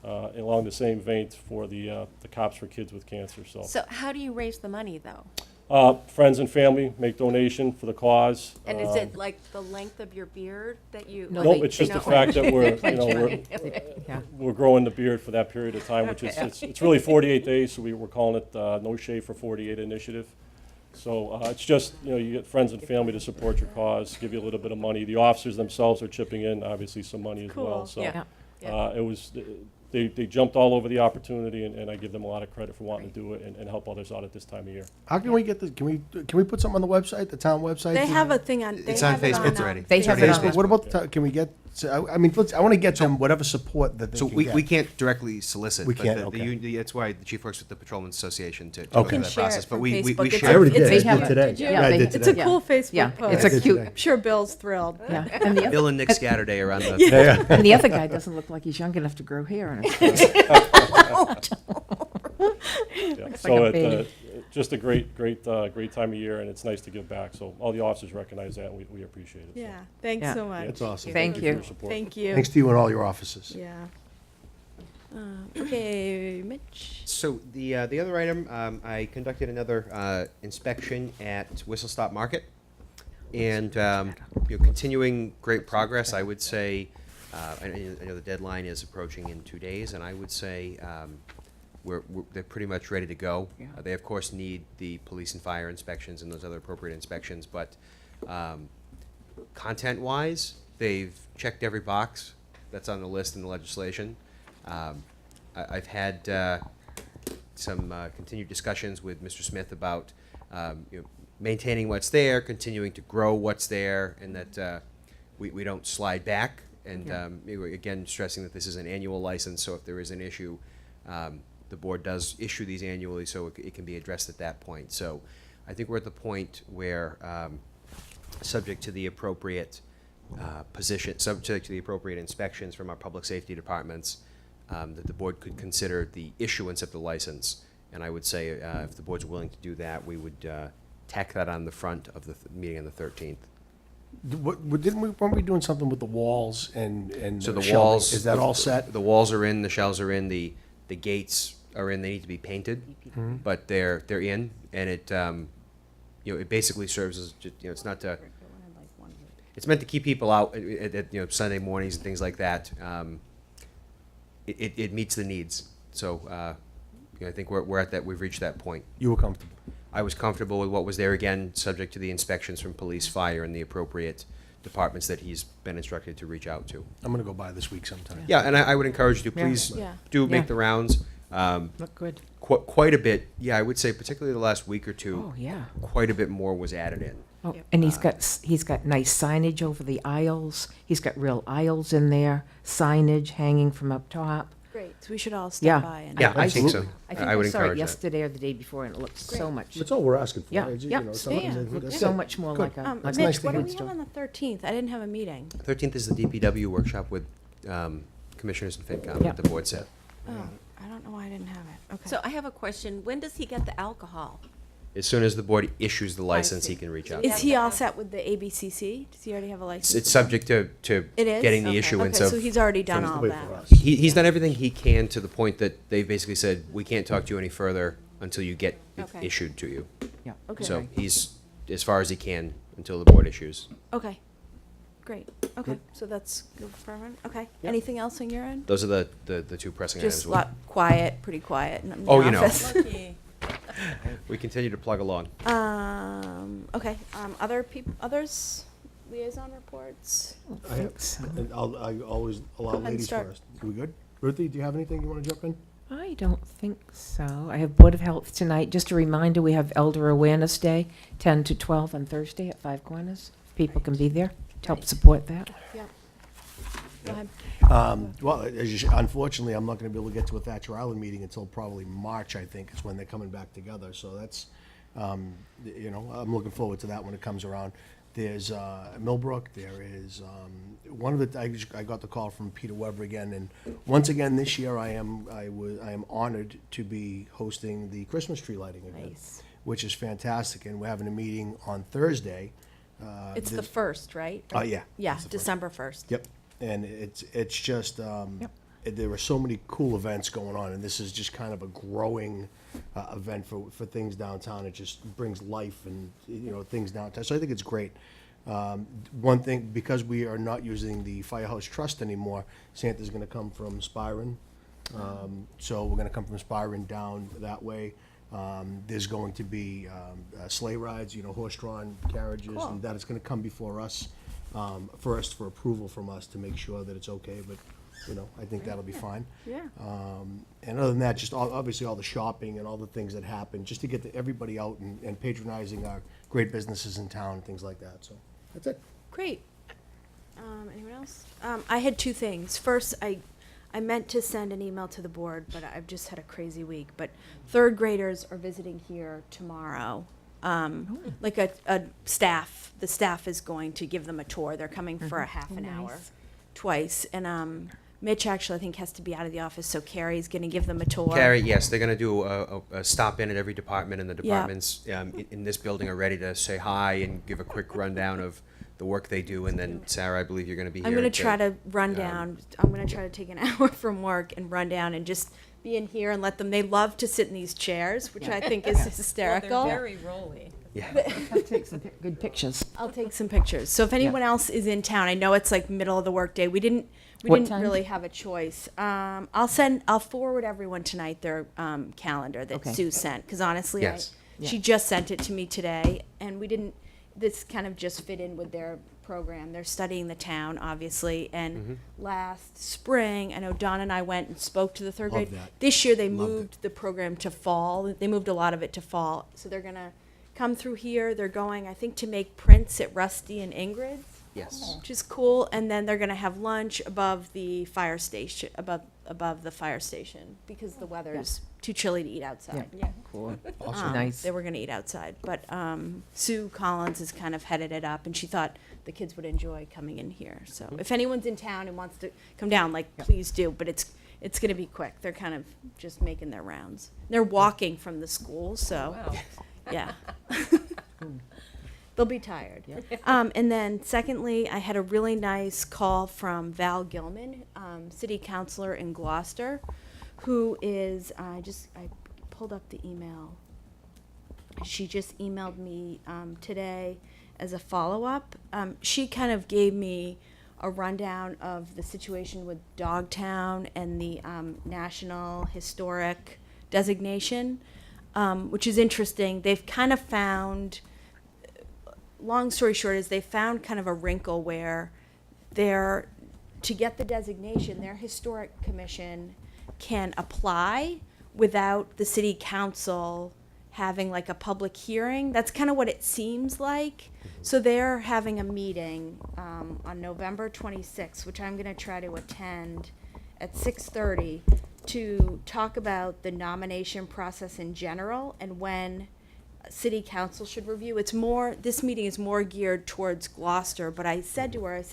along the same vein for the Cops for Kids with Cancer. So how do you raise the money, though? Friends and family make donation for the cause. And is it like the length of your beard that you? No, No, they- it's just the No. fact that we're, Yeah. we're growing the beard for that period of time, which is, it's really 48 days, so we're calling it No Shave for 48 initiative. So it's just, you get friends and family to support your cause, give you a little bit of money. The officers themselves are chipping in, obviously, some money as well. Cool. So Yeah. it was, they jumped all over the opportunity, and I give them a lot of credit for wanting to do it and help others out at this time of year. How can we get this? Can we put something on the website, the town website? They have a thing on. They It's on have it Facebook on, already. They It's have on it on Facebook. What about the town? Can we get? I mean, I want to get them whatever support that they So can we get. can't directly solicit. We but can't, the okay. union, that's why the chief works with the Patrolmen's Association to Okay. go You through can that share process. it But from we Facebook. It's I already It's did. a- I did today. Did you? Yeah, I they- did It's a today. cool Facebook Yeah, post. it's a did cute, today. I'm sure Bill's thrilled. yeah. And the, Bill and Nick Scatterday around the. Yeah. and the other guy doesn't look like he's young enough to grow hair on his face. Yeah. like So a baby. just a great time of year, and it's nice to give back. So all the officers recognize that, and we appreciate it. So, Yeah. Thanks Yeah. so much. That's awesome. Thank for you. your support. Thank you. Thanks to you and all your offices. Yeah. Okay, Mitch. So the other item, I conducted another inspection at Whistlestop Market. And continuing great progress, I would say, I know the deadline is approaching in 2 days, and I would say they're pretty much ready to go. Yeah. They, of course, need the police and fire inspections and those other appropriate inspections, but content-wise, they've checked every box that's on the list in the legislation. I've had some continued discussions with Mr. Smith about maintaining what's there, continuing to grow what's there, and that we don't slide back. And again, stressing that this is an annual license, so if there is an issue, the board does issue these annually, so it can be addressed at that point. So I think we're at the point where, subject to the appropriate subject to the appropriate inspections from our public safety departments, that the board could consider the issuance of the license. And I would say, if the board's willing to do that, we would tack that on the front of the meeting on the 13th. Weren't we doing something with the walls and So the shelving? walls. Is that all set? The walls are in, the shelves are in, the gates are in, they need to be painted, but they're in, and it, it basically serves as, it's not to, it's meant to keep people out at Sunday mornings and things like that. It meets the needs. So, I think we're at that, we've reached that point. You were comfortable? I was comfortable with what was there, again, subject to the inspections from police, fire, and the appropriate departments that he's been instructed to reach out to. I'm gonna go by this week sometime. Yeah, and I would encourage you to Yeah. please Yeah. do Yeah. make the rounds. Look good. Quite a bit, yeah, I would say particularly the last week or two, Oh, yeah. quite a bit more was added in. Oh, and he's got nice signage over the aisles. He's got real aisles in there, signage hanging from up top. Great, so we should all Yeah. stop by and. Yeah, I think so. Absolutely. I think I would I saw it encourage that. yesterday or the day before, and it looks so much, That's all we're asking for. Yeah, It's, you yeah. know, Yeah, something yeah. that- that's so it. much more Good. like a, like That's a nice Mitch, to what do hear. we have on the 13th? I didn't have a meeting. 13th is the DPW workshop with commissioners and FinCom, Yeah. that the board set. Oh, I don't know why I didn't have it. Okay. So I have a question. When does he get the alcohol? As soon as the board issues the license, he see. can reach out. Is he all set with the ABCC? Does he already have a license? It's subject to It is? getting the Okay. issuance Okay, of. so he's already done That's the all way that. for us. He's done everything he can to the point that they've basically said, we can't talk to you any further until you get it Okay. issued to you. yeah. Okay. So he's as far as he can until the board issues. Okay, great. Okay, so that's good for everyone. Okay. Anything else on your end? Those are the two pressing items. Just quiet, pretty quiet in the Oh, you know. office. We continue to plug along. Okay, others, liaison reports? I always allow ahead and ladies start. first. We good? Ruthie, do you have anything you wanna jump in? I don't think so. I have Board of Health tonight. Just a reminder, we have Elder Awareness Day, 10 to 12 on Thursday at Five Corners. People can be there to help support that. Yep. Go ahead. Well, unfortunately, I'm not gonna be able to get to a Thatcher Island meeting until probably March, I think, is when they're coming back together, so that's, I'm looking forward to that when it comes around. There's, Millbrook, there is, one of the, I got the call from Peter Weber again, and once again, this year, I am honored to be hosting the Christmas tree lighting event. Nice. Which is fantastic, and we're having a meeting on Thursday. It's the this- 1st, right? Yeah. Yeah, it's the first. December 1st. Yep, and it's just, there are so many cool events going on, and this is just kind of a growing event for things downtown. It just brings life and, things downtown, so I think it's great. One thing, because we are not using the Firehouse Trust anymore, Santa's gonna come from Spirun. So we're gonna come from Spirun down that way. There's going to be sleigh rides, horse-drawn carriages, Cool. and that is gonna come before us, first for approval from us to make sure that it's okay, but, I think that'll be fine. Yeah. And other than that, just obviously all the shopping and all the things that happen, just to get everybody out and patronizing our great businesses in town and things like that, so, that's it. Great. Anyone else? I had two things. First, I meant to send an email to the board, but I've just had a crazy week. But third graders are visiting here tomorrow. Like the staff is going to give them a tour. They're coming for a half an hour, twice. And Mitch actually, I think, has to be out of the office, so Carrie's gonna give them a tour. Carrie, yes, they're gonna do a stop in at every department, and the Yeah. departments in this building are ready to say hi and give a quick rundown of the work they do, and then Sarah, I believe you're gonna be here. I'm gonna try to run down. I'm gonna try to take an hour from work and run down and just be in here and let them. They love to sit in these chairs, which I think is hysterical. Well, they're very rolly. I'll take some good pictures. I'll take some pictures. So if anyone else is in town, I know it's like middle of the workday. We didn't What time? really have a choice. I'll forward everyone tonight their calendar that Okay. Sue sent, because honestly, Yes. she just sent it to me today, and this kind of just fit in with their program. They're studying the town, obviously, and last spring, I know Don and I went and spoke to the third Love grade. that. This year, they Loved moved the program to fall. They moved a lot of it to fall, so they're gonna come through here. They're going, I think, to make prints at Rusty and Ingrid's, Yes. which is cool. And then they're gonna have lunch above the fire station, above the fire station, because the weather's too chilly to eat outside. Yeah, cool. Nice. They were gonna eat outside, but Sue Collins has kind of headed it up, and she thought the kids would enjoy coming in here. So if anyone's in town and wants to come down, like, please do. But it's gonna be quick. They're kind of just making their rounds. They're walking from the school, so yeah. They'll be tired. And then secondly, I had a really nice call from Val Gilman, city councilor in Gloucester, who is, I pulled up the email. She just emailed me today as a follow-up. She kind of gave me a rundown of the situation with Dogtown and the National Historic designation, which is interesting. They've kind of found, long story short, is they found kind of a wrinkle where to get the designation, their historic commission can apply without the city council having like a public hearing. That's kind of what it seems like. So they're having a meeting on November 26th, which I'm going to try to attend at 6:30 to talk about the nomination process in general and when city council should review. This meeting is more geared towards Gloucester, but I said to her,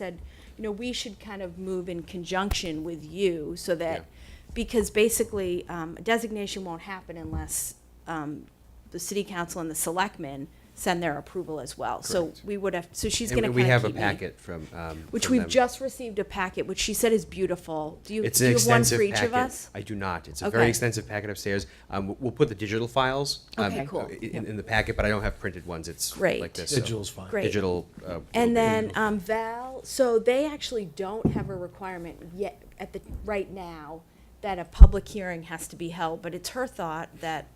we should kind of move in conjunction with you so that, because basically a designation won't happen unless the city council and the selectmen send their approval as well. So we would have, so she's And gonna we kind of have a keep me. packet from, Which from we've them. just received a packet, which she said is beautiful. Do you It's do an you have one extensive for each packet. of us? I do not. It's a very Okay. extensive packet upstairs. We'll put the digital files Okay, cool. in the packet, but I don't have printed ones. It's Great. like this. so Digital's fine. Great. Digital. And then Val, so they actually don't have a requirement yet right now that a public hearing has to be held, but it's her thought that,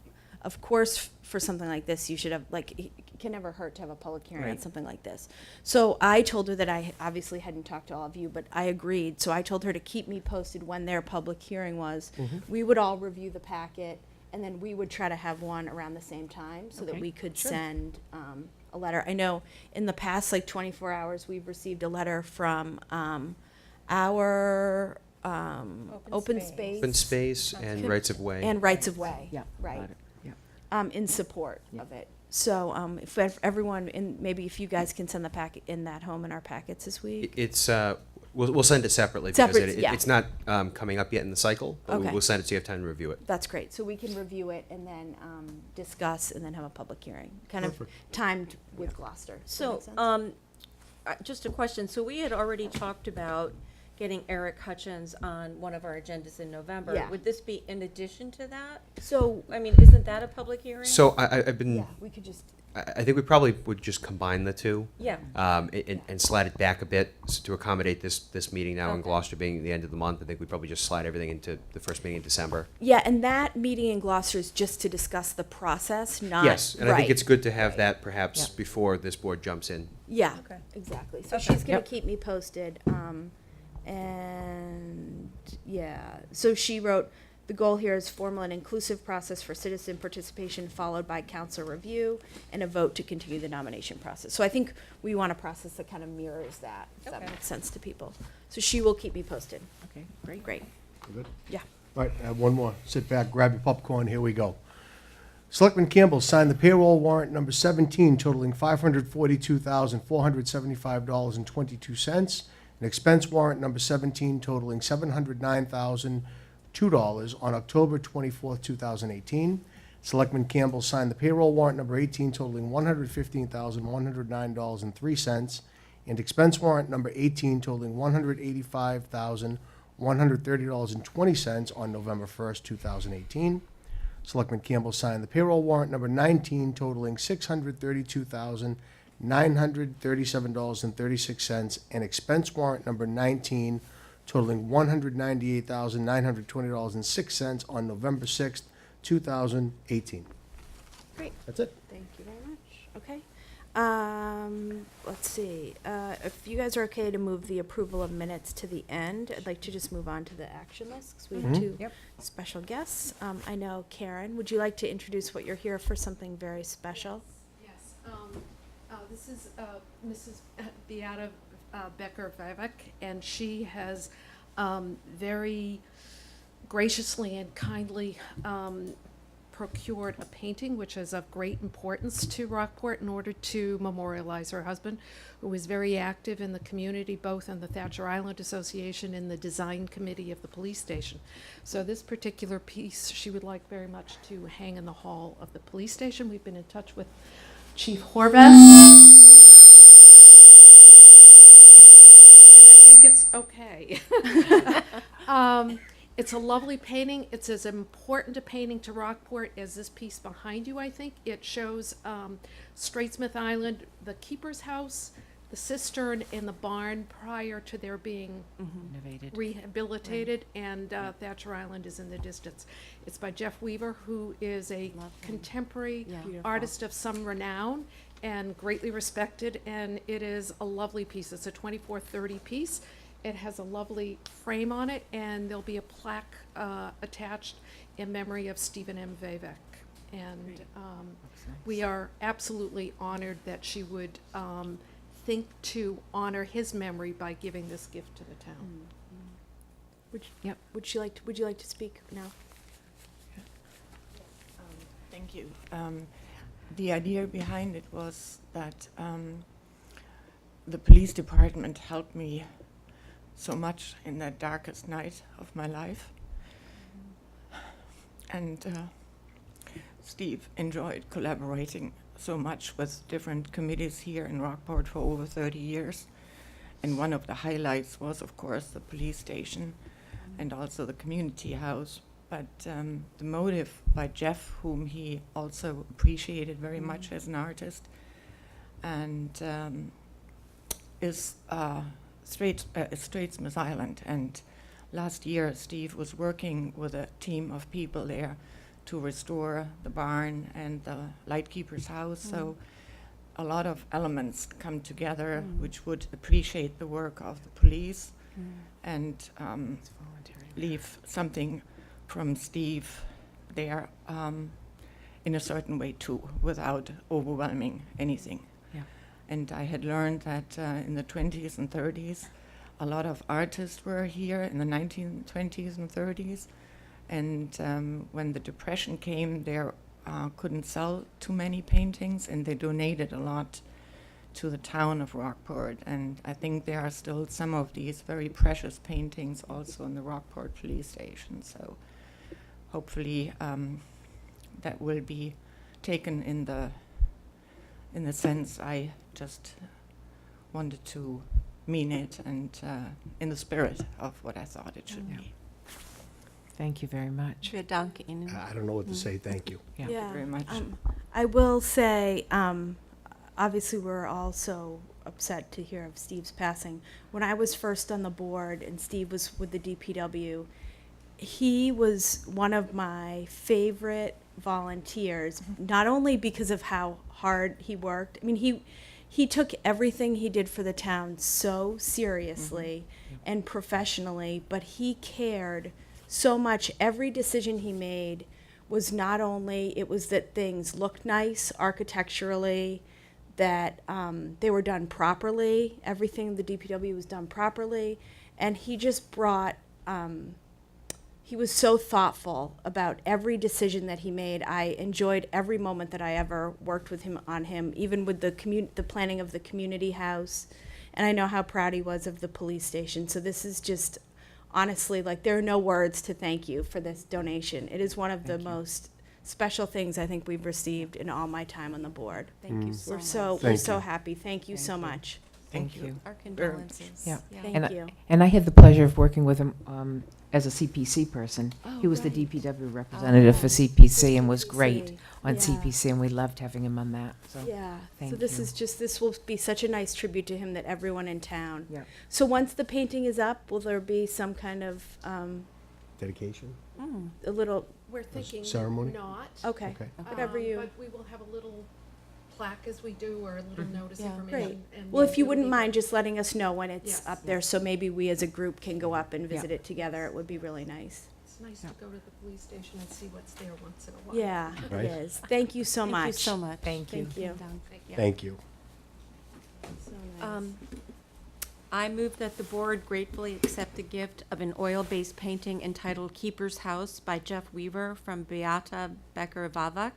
of course, for something like this, you should have, it can never hurt to have a public hearing on Right. something like this. So I told her that I obviously hadn't talked to all of you, but I agreed. So I told her to keep me posted when their public hearing was. We would all review the packet, and then we would try to have one around the same time so that Okay, we could sure. send a letter. I know in the past, 24 hours, we've received a letter from our open space. Open space and rights of way. And rights of way. Yeah. Right. got it, yeah. In support Yeah. of it. So if everyone, maybe if you guys can send the packet in that home in our packets this week. It's, we'll send it separately because Separate, yeah. it's not coming up yet in the cycle, but Okay. we'll send it so you have time to review it. That's great. So we can review it and then discuss and then have a public hearing, kind of Perfect. timed with Gloucester. Does that So, make sense? just a question. So we had already talked about getting Eric Hutchins on one of our agendas in November. Yeah. Would this be in addition to that? So, I mean, isn't that a public hearing? So I've been, yeah, we could just, I think we probably would just combine the two. Yeah. And slide it back a bit to accommodate this meeting now in Okay. Gloucester being the end of the month. I think we probably just slide everything into the first meeting in December. yeah, and that meeting in Gloucester is just to discuss the process, not. Yes, and I think right. it's good to have that perhaps Yeah. before this board jumps in. Yeah, Okay. exactly. So Okay. she's gonna Yep. keep me posted. And yeah, so she wrote, the goal here is formal and inclusive process for citizen participation followed by council review and a vote to continue the nomination process. So I think we want a process that kind of mirrors that, if that Okay. makes sense to people. So she will keep me posted. Okay, great. Great. Good. Yeah. Right, I have one more. Sit back, grab your popcorn, here we go. Selectman Campbell signed the payroll warrant number 17 totaling $542,475.22, and expense warrant number 17 totaling $709,002 on October 24th, 2018. Selectman Campbell signed the payroll warrant number 18 totaling $115,109.03, and expense warrant number 18 totaling $185,130.20 on November 1st, 2018. Selectman Campbell signed the payroll warrant number 19 totaling $632,937.36 and expense warrant number 19 totaling $198,920.06 on November 6th, 2018. Great. That's it. Thank you very much. Okay. Let's see. If you guys are okay to move the approval of minutes to the end, I'd like to just move on to the action list because we have two special guests. I know, Karen, would you like to introduce what you're here for, something very special? Yes, this is Mrs. Beata Becker-Vivek, and she has very graciously and kindly procured a painting which is of great importance to Rockport in order to memorialize her husband, who was very active in the community, both in the Thatcher Island Association and the design committee of the police station. So this particular piece she would like very much to hang in the hall of the police station. We've been in touch with Chief Horvath, and I think it's okay. It's a lovely painting. It's as important a painting to Rockport as this piece behind you, I think. It shows Straitsmith Island, the keeper's house, the cistern, and the barn prior to their being rehabilitated, and Thatcher Island is in the distance. It's by Jeff Weaver, who is a contemporary artist of some renown and greatly respected, and it is a lovely piece. It's a 24-30 piece. It has a lovely frame on it, and there'll be a plaque attached in memory of Stephen M. Vivek. And we are absolutely honored that she would think to honor his memory by giving this gift to the town. Would you like to speak now? Thank you. The idea behind it was that the police department helped me so much in that darkest night of my life. And Steve enjoyed collaborating so much with different committees here in Rockport for over 30 years. And one of the highlights was, of course, the police station and also the community house. But the motive by Jeff, whom he also appreciated very much as an artist, and is Straitsmith Island. And last year, Steve was working with a team of people there to restore the barn and the lightkeeper's house. So a lot of elements come together which would appreciate the work of the police and leave something from Steve there in a certain way too, without overwhelming anything. And I had learned that in the 20s and 30s, a lot of artists were here in the 1920s and 30s. And when the Depression came, they couldn't sell too many paintings, and they donated a lot to the town of Rockport. And I think there are still some of these very precious paintings also in the Rockport police station. So hopefully that will be taken in the sense I just wanted to mean it, and in the spirit of what I thought it should be. Thank you very much. I don't know what to say. Thank you. Yeah. Thank you very much. I will say, obviously, we're all so upset to hear of Steve's passing. When I was first on the board and Steve was with the DPW, he was one of my favorite volunteers, not only because of how hard he worked. I mean, he took everything he did for the town so seriously and professionally, but he cared so much. Every decision he made was not only, it was that things looked nice architecturally, that they were done properly, everything in the DPW was done properly, and he just brought, he was so thoughtful about every decision that he made. I enjoyed every moment that I ever worked with him on him, even with the planning of the community house, and I know how proud he was of the police station. So this is just, honestly, like, there are no words to thank you for this donation. It is one of the most special things I think we've received in all my time on the board. Thank you so much. We're so happy. Thank you so much. Thank you. Our condolences. Yeah. Thank And you. And I had the pleasure of working with him as a CPC person. Oh, He was the right. DPW representative for Oh, CPC and was great CPC. on Yeah. CPC, and we loved having him on that, so. Yeah, so Thank this you. is just, this will be such a nice tribute to him that everyone in town. Yeah. So once the painting is up, will there be some kind of, Dedication? Mm. a little, We're thinking ceremony? not. okay, Okay. whatever you, But we will have a little plaque as we do, or a little notice Yeah. great. information. and Well, if you it'll wouldn't be- mind just letting us know when it's Yes. up there, so maybe we as a group can go up and Yeah. visit it together, it would be really nice. It's nice to go to the police station and see what's there once in a while. Yeah, Right. it is. Thank you so much. Thank you so much. Thank you. Thank you. Yeah. Thank you. So nice. I move that the board gratefully accept the gift of an oil-based painting entitled Keeper's House by Jeff Weaver from Beata Becker-Vavak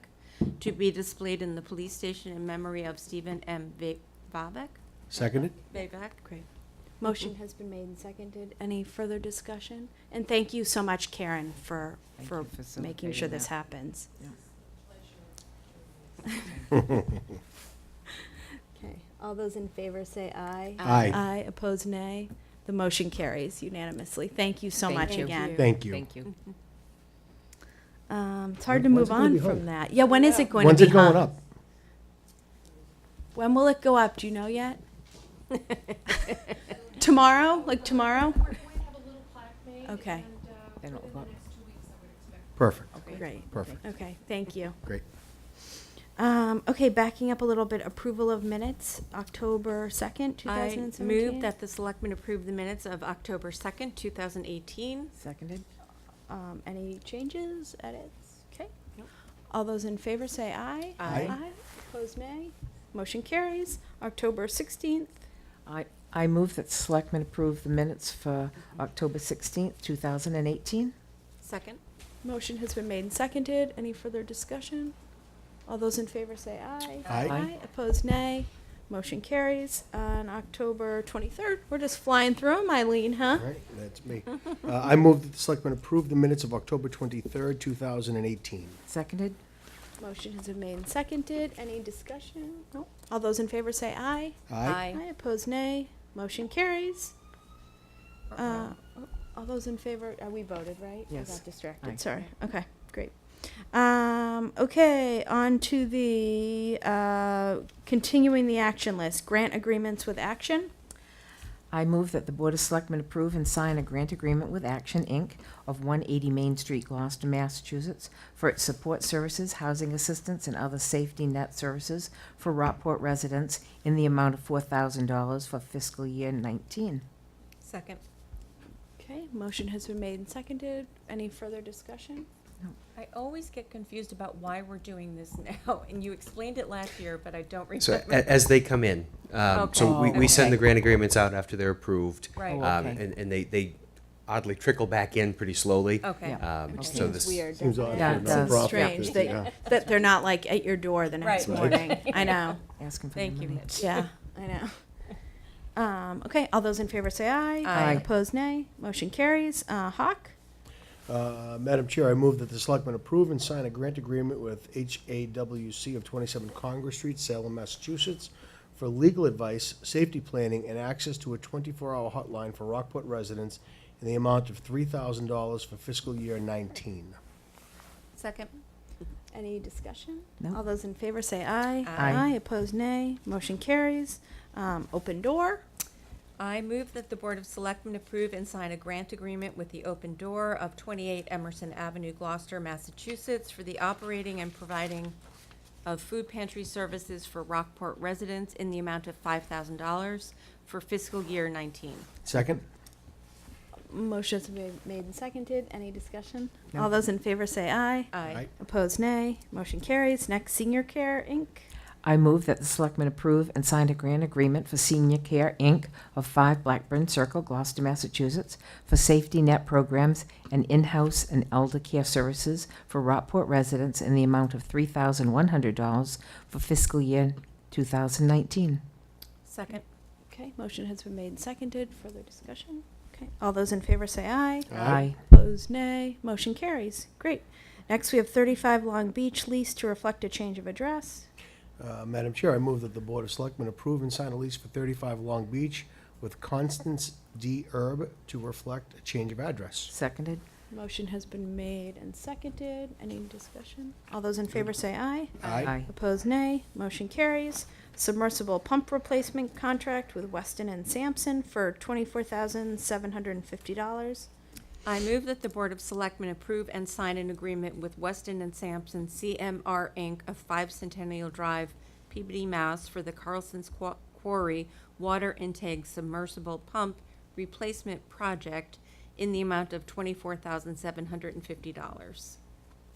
to be displayed in the police station in memory of Stephen M. Vavak? Seconded? Vavak? Great. Motion has been made and seconded. Any further discussion? And thank you so much, Karen, for Thank for you for making sure facilitating this that. happens. Okay, all those in favor say aye. Aye. Aye, opposed nay. The motion carries unanimously. Thank you so Thank much you. again. Thank you. Thank you. It's hard to When's move it gonna on be from hung? that. Yeah, when is it going to When's be it going hung? up? When will it go up? Do you know yet? Tomorrow? Like tomorrow? We're going to have a little plaque made. Okay. And Then it'll within go the up. next 2 weeks, I would expect. Perfect. Great. Perfect. Okay, thank you. Great. Okay, backing up a little bit, approval of minutes, October 2nd, I 2017. move that the selectmen approve the minutes of October 2nd, 2018. Seconded? Any changes, edits? Okay. Nope. All those in favor say aye. Aye. Opposed, nay. Motion carries. October 16th. I move that the selectmen approve the minutes for October 16th, 2018. Second? Motion has been made and seconded. Any further discussion? All those in favor say aye. Aye. Opposed, nay. Motion carries. On October 23rd, we're just flying through 'em, Eileen, huh? All right, that's me. I move that the selectmen approve the minutes of October 23rd, 2018. Seconded? Motion has been made and seconded. Any discussion? No. All those in favor say aye. Aye. Aye. Opposed, nay. Motion carries. All those in favor, we voted, right? Yes. I got distracted, Aye. sorry. Okay, great. Okay, on to the, continuing the action list, grant agreements with Action. I move that the Board of Selectmen approve and sign a grant agreement with Action, Inc. of 180 Main Street, Gloucester, Massachusetts, for its support services, housing assistance, and other safety net services for Rockport residents in the amount of $4,000 for fiscal year 19. Second. Okay, motion has been made and seconded. Any further discussion? I always get confused about why we're doing this now, and you explained it last year, but I don't remember. So as they come in, so Okay. we send the Okay. grant agreements out after they're approved. Right. Oh, okay. And they oddly trickle back in pretty slowly. Okay. Yeah. Which So seems this, weird, Seems doesn't odd it? Yeah, it does. Nonprofit, Strange yeah. that they're not like at your door the next Right. morning. I know. Asking for Thank the you, money. Mitch. Yeah, I know. Okay, all those in favor say aye. Aye. Opposed, nay. Motion carries. Hawk? Madam Chair, I move that the selectmen approve and sign a grant agreement with HAWC of 27 Congress Street, Salem, Massachusetts, for legal advice, safety planning, and access to a 24-hour hotline for Rockport residents in the amount of $3,000 for fiscal year 19. Second. Any discussion? No. All those in favor say aye. Aye. Opposed, nay. Motion carries. Open door? I move that the Board of Selectmen approve and sign a grant agreement with the Open Door of 28 Emerson Avenue, Gloucester, Massachusetts, for the operating and providing of food pantry services for Rockport residents in the amount of $5,000 for fiscal year 19. Second? Motion's been made and seconded. Any discussion? No. All those in favor say aye. Aye. Opposed, nay. Motion carries. Next, Senior Care, Inc. I move that the Selectmen approve and sign a grant agreement for Senior Care, Inc. of 5 Blackburn Circle, Gloucester, Massachusetts, for safety net programs and in-house and elder care services for Rockport residents in the amount of $3,100 for fiscal year 2019. Second. Okay, motion has been made and seconded. Further discussion? Okay, all those in favor say aye. Aye. Opposed, nay. Motion carries. Great. Next, we have 35 Long Beach lease to reflect a change of address. Madam Chair, I move that the Board of Selectmen approve and sign a lease for 35 Long Beach with Constance D. Erb to reflect a change of address. Seconded? Motion has been made and seconded. Any discussion? All those in favor say aye. Aye. Opposed, nay. Motion carries. Submersible pump replacement contract with Weston and Sampson for $24,750. I move that the Board of Selectmen approve and sign an agreement with Weston and Sampson CMR Inc. of 5 Centennial Drive, Peabody, Mass. For the Carlson's Quarry Water Intake Submersible Pump Replacement Project in the amount of $24,750.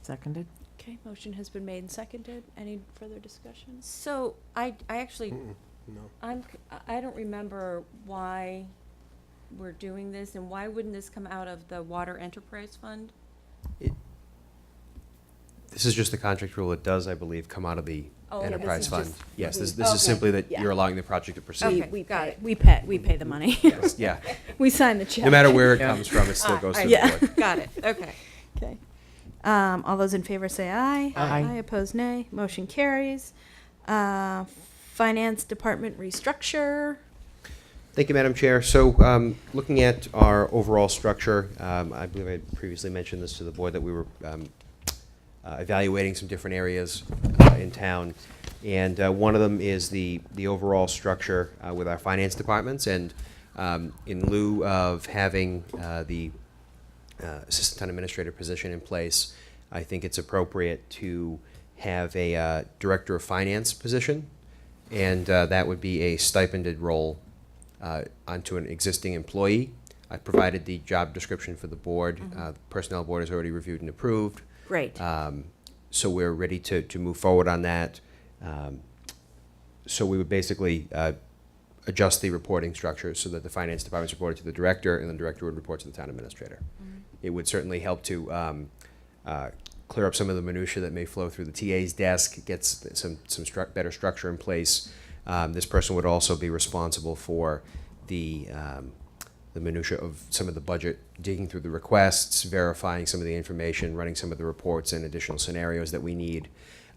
Seconded? Okay, motion has been made and seconded. Any further discussion? So I actually, No. I don't remember why we're doing this, and why wouldn't this come out of the Water Enterprise Fund? This is just the contract rule. It does, I believe, come out of the Oh, okay. enterprise This is fund. just- Yes, this Okay. is simply that Yeah. you're allowing the project to proceed. Okay. We got pay, it. we pay the money. Yeah, We sign the check. no matter where it Yeah. comes from, it still goes to the Yeah. board. Got it, okay. Okay. All those in favor say aye. Aye. Opposed, nay. Motion carries. Finance Department restructure. Thank you, Madam Chair. So, looking at our overall structure, I believe I previously mentioned this to the board that we were evaluating some different areas in town. And one of them is the overall structure with our finance departments. And in lieu of having the assistant town administrator position in place, I think it's appropriate to have a director of finance position. And that would be a stipended role onto an existing employee. I provided the job description for the board. The Personnel Board has already reviewed and approved. Great. So we're ready to move forward on that. So we would basically adjust the reporting structure so that the finance department's reported to the director, and the director would report to the town administrator. It would certainly help to clear up some of the minutia that may flow through the TA's desk, gets some better structure in place. This person would also be responsible for the minutia of some of the budget, digging through the requests, verifying some of the information, running some of the reports and additional scenarios that we need.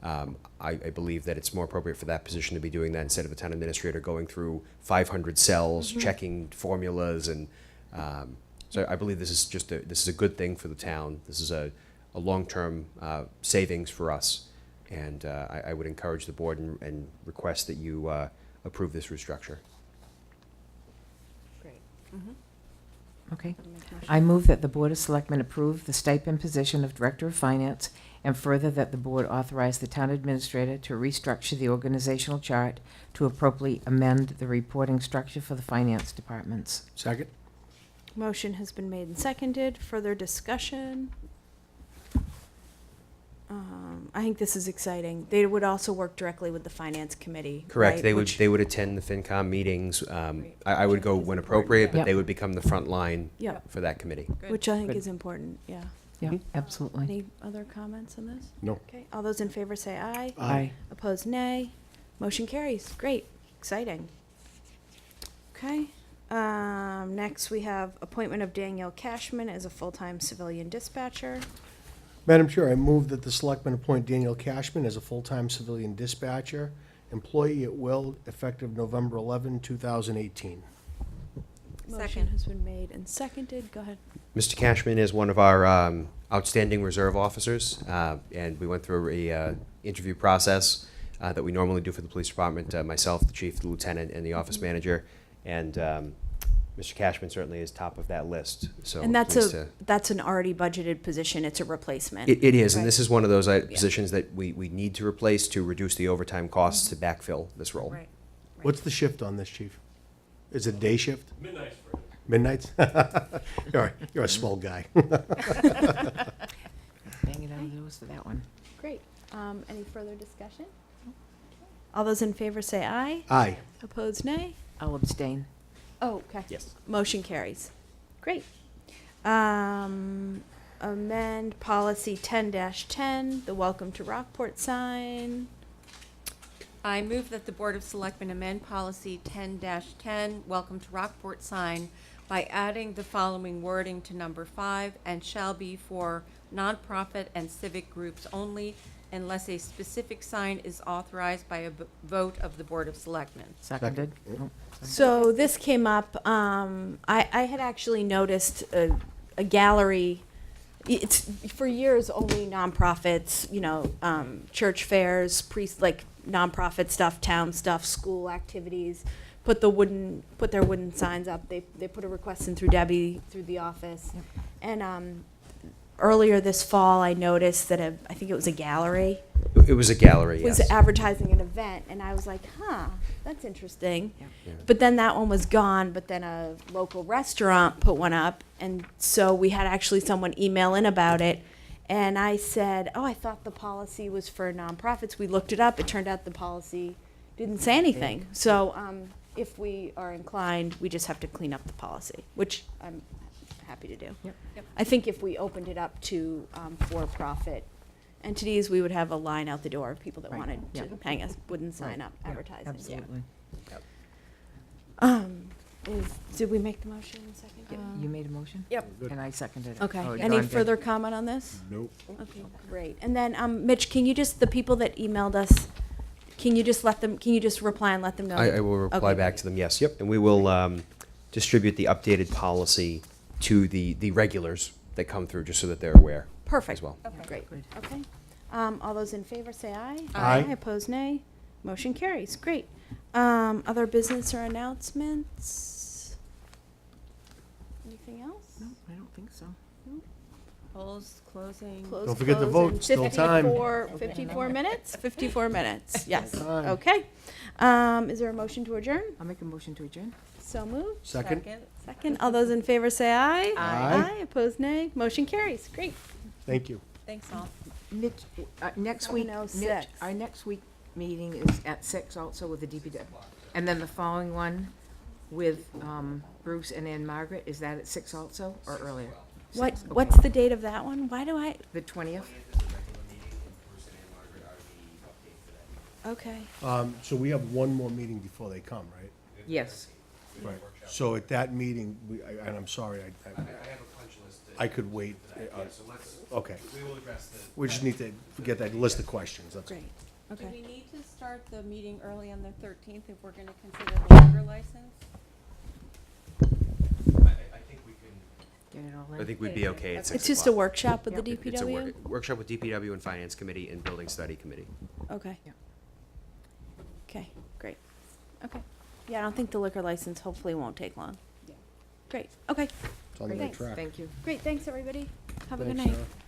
I believe that it's more appropriate for that position to be doing that instead of a town administrator going through 500 cells, checking formulas, and so I believe this is a good thing for the town. This is a long-term savings for us, and I would encourage the board and request that you approve this restructure. Great. Okay. I move that the Board of Selectmen approve the stipend position of Director of Finance, and further that the board authorize the town administrator to restructure the organizational chart to appropriately amend the reporting structure for the finance departments. Second? Motion has been made and seconded. Further discussion? I think this is exciting. They would also work directly with the finance committee. Correct. right? They would Which- they would attend the FinCom meetings. I would go when appropriate, but Yep. they would become the front line Yep, for that committee. Good. which I think Good. is important, yeah. Yeah, absolutely. Any other comments on this? No. Okay, all those in favor say aye. Aye. Opposed, nay. Motion carries. Great, exciting. Okay, next we have appointment of Danielle Cashman as a full-time civilian dispatcher. Madam Chair, I move that the Selectmen appoint Danielle Cashman as a full-time civilian dispatcher, employee at will, effective November 11, 2018. Motion Second. has been made and seconded. Go ahead. Mr. Cashman is one of our outstanding reserve officers, and we went through a interview process that we normally do for the police department, myself, the chief, the lieutenant, and the office manager, and Mr. Cashman certainly is top of that list, so. And that's pleased that's an already budgeted position. It's a replacement. It is, and Right. this is one of those positions that we need to replace to reduce the overtime costs to backfill this role. Right. What's the shift on this, chief? Is it day shift? Midnight's for him. Midnights? You're a small guy. Bang it on the nose for that one. Great. Any further discussion? All those in favor say aye. Aye. Opposed, nay. I'll abstain. Oh, okay. Yes. Motion carries. Great. Amend policy 10-10, the welcome to Rockport sign. I move that the Board of Selectmen amend policy 10-10, welcome to Rockport sign, by adding the following wording to number 5, and shall be for nonprofit and civic groups only, unless a specific sign is authorized by a vote of the Board of Selectmen. Seconded. So this came up, I had actually noticed a gallery, it's, for years, only nonprofits, you know, church fairs, like nonprofit stuff, town stuff, school activities, put their wooden signs up. They put a request in through Debbie, through the office. And earlier this fall, I noticed that I think it was a gallery, It was a gallery, was yes. advertising an event, and I was like, that's interesting. Yeah. But then that one was gone, but then a local restaurant put one up, and so we had actually someone email in about it, and I said, I thought the policy was for nonprofits. We looked it up, it turned out the policy didn't say anything. So if we are inclined, we just have to clean up the policy, which I'm happy to do. Yep. I think if we opened it up to for-profit entities, we would have a line out the door of people that Right. wanted to Yep. hang us, wouldn't sign Right. up Yeah, advertising. Absolutely. Did we make the motion in a second? You made a motion? Yep. And I seconded it. Okay, Oh, any Dawn did. further comment on this? Nope. Okay, great. And then, Mitch, can you just, the people that emailed us, can you just reply and let them know? I will reply Okay. back to them, yes, yep. And we will distribute the updated policy to the regulars that come through, just so that they're aware Perfect. as well. Okay, great. Good. Okay. All those in favor say aye. Aye. Opposed, nay. Motion carries. Great. Other business or announcements? Anything else? No, I don't think so. Polls closing. Close, Don't forget to close in vote, still time. 54 minutes? 54 minutes, yes. Time. Okay. Is there a motion to adjourn? I'll make a motion to adjourn. So moved. Second? Second. All those in favor say aye. Aye. Opposed, nay. Motion carries. Great. Thank you. Thanks, all. Mitch, next week, 7:06. Mitch, our next week meeting is at 6 also with the DPW. And then the following one with Bruce and Ann Margaret, is that at 6 also or earlier? What, 6, what's okay. the date of that one? Why do I, The 20th? okay. So we have one more meeting before they come, right? Yes. Right. So at that meeting, and I'm sorry, I have a punch list. I could wait. So let's, Okay. we will address the. We just need to get that list of questions, that's all. Great. Do we Okay. need to start the meeting early on the 13th if we're going to consider the liquor license? I think we can. Get it all in? I think we'd be okay at 6 It's just a o'clock. workshop with the Yep. It's a DPW? workshop with DPW and Finance Committee and Building Study Committee. Okay. Yeah. Okay, great. Okay. Yeah, I don't think the liquor license hopefully won't take long. Yeah. Great, okay. It's on the right Thanks. track. Thank you. Great, thanks, everybody. Have a good Thanks, night. Sarah.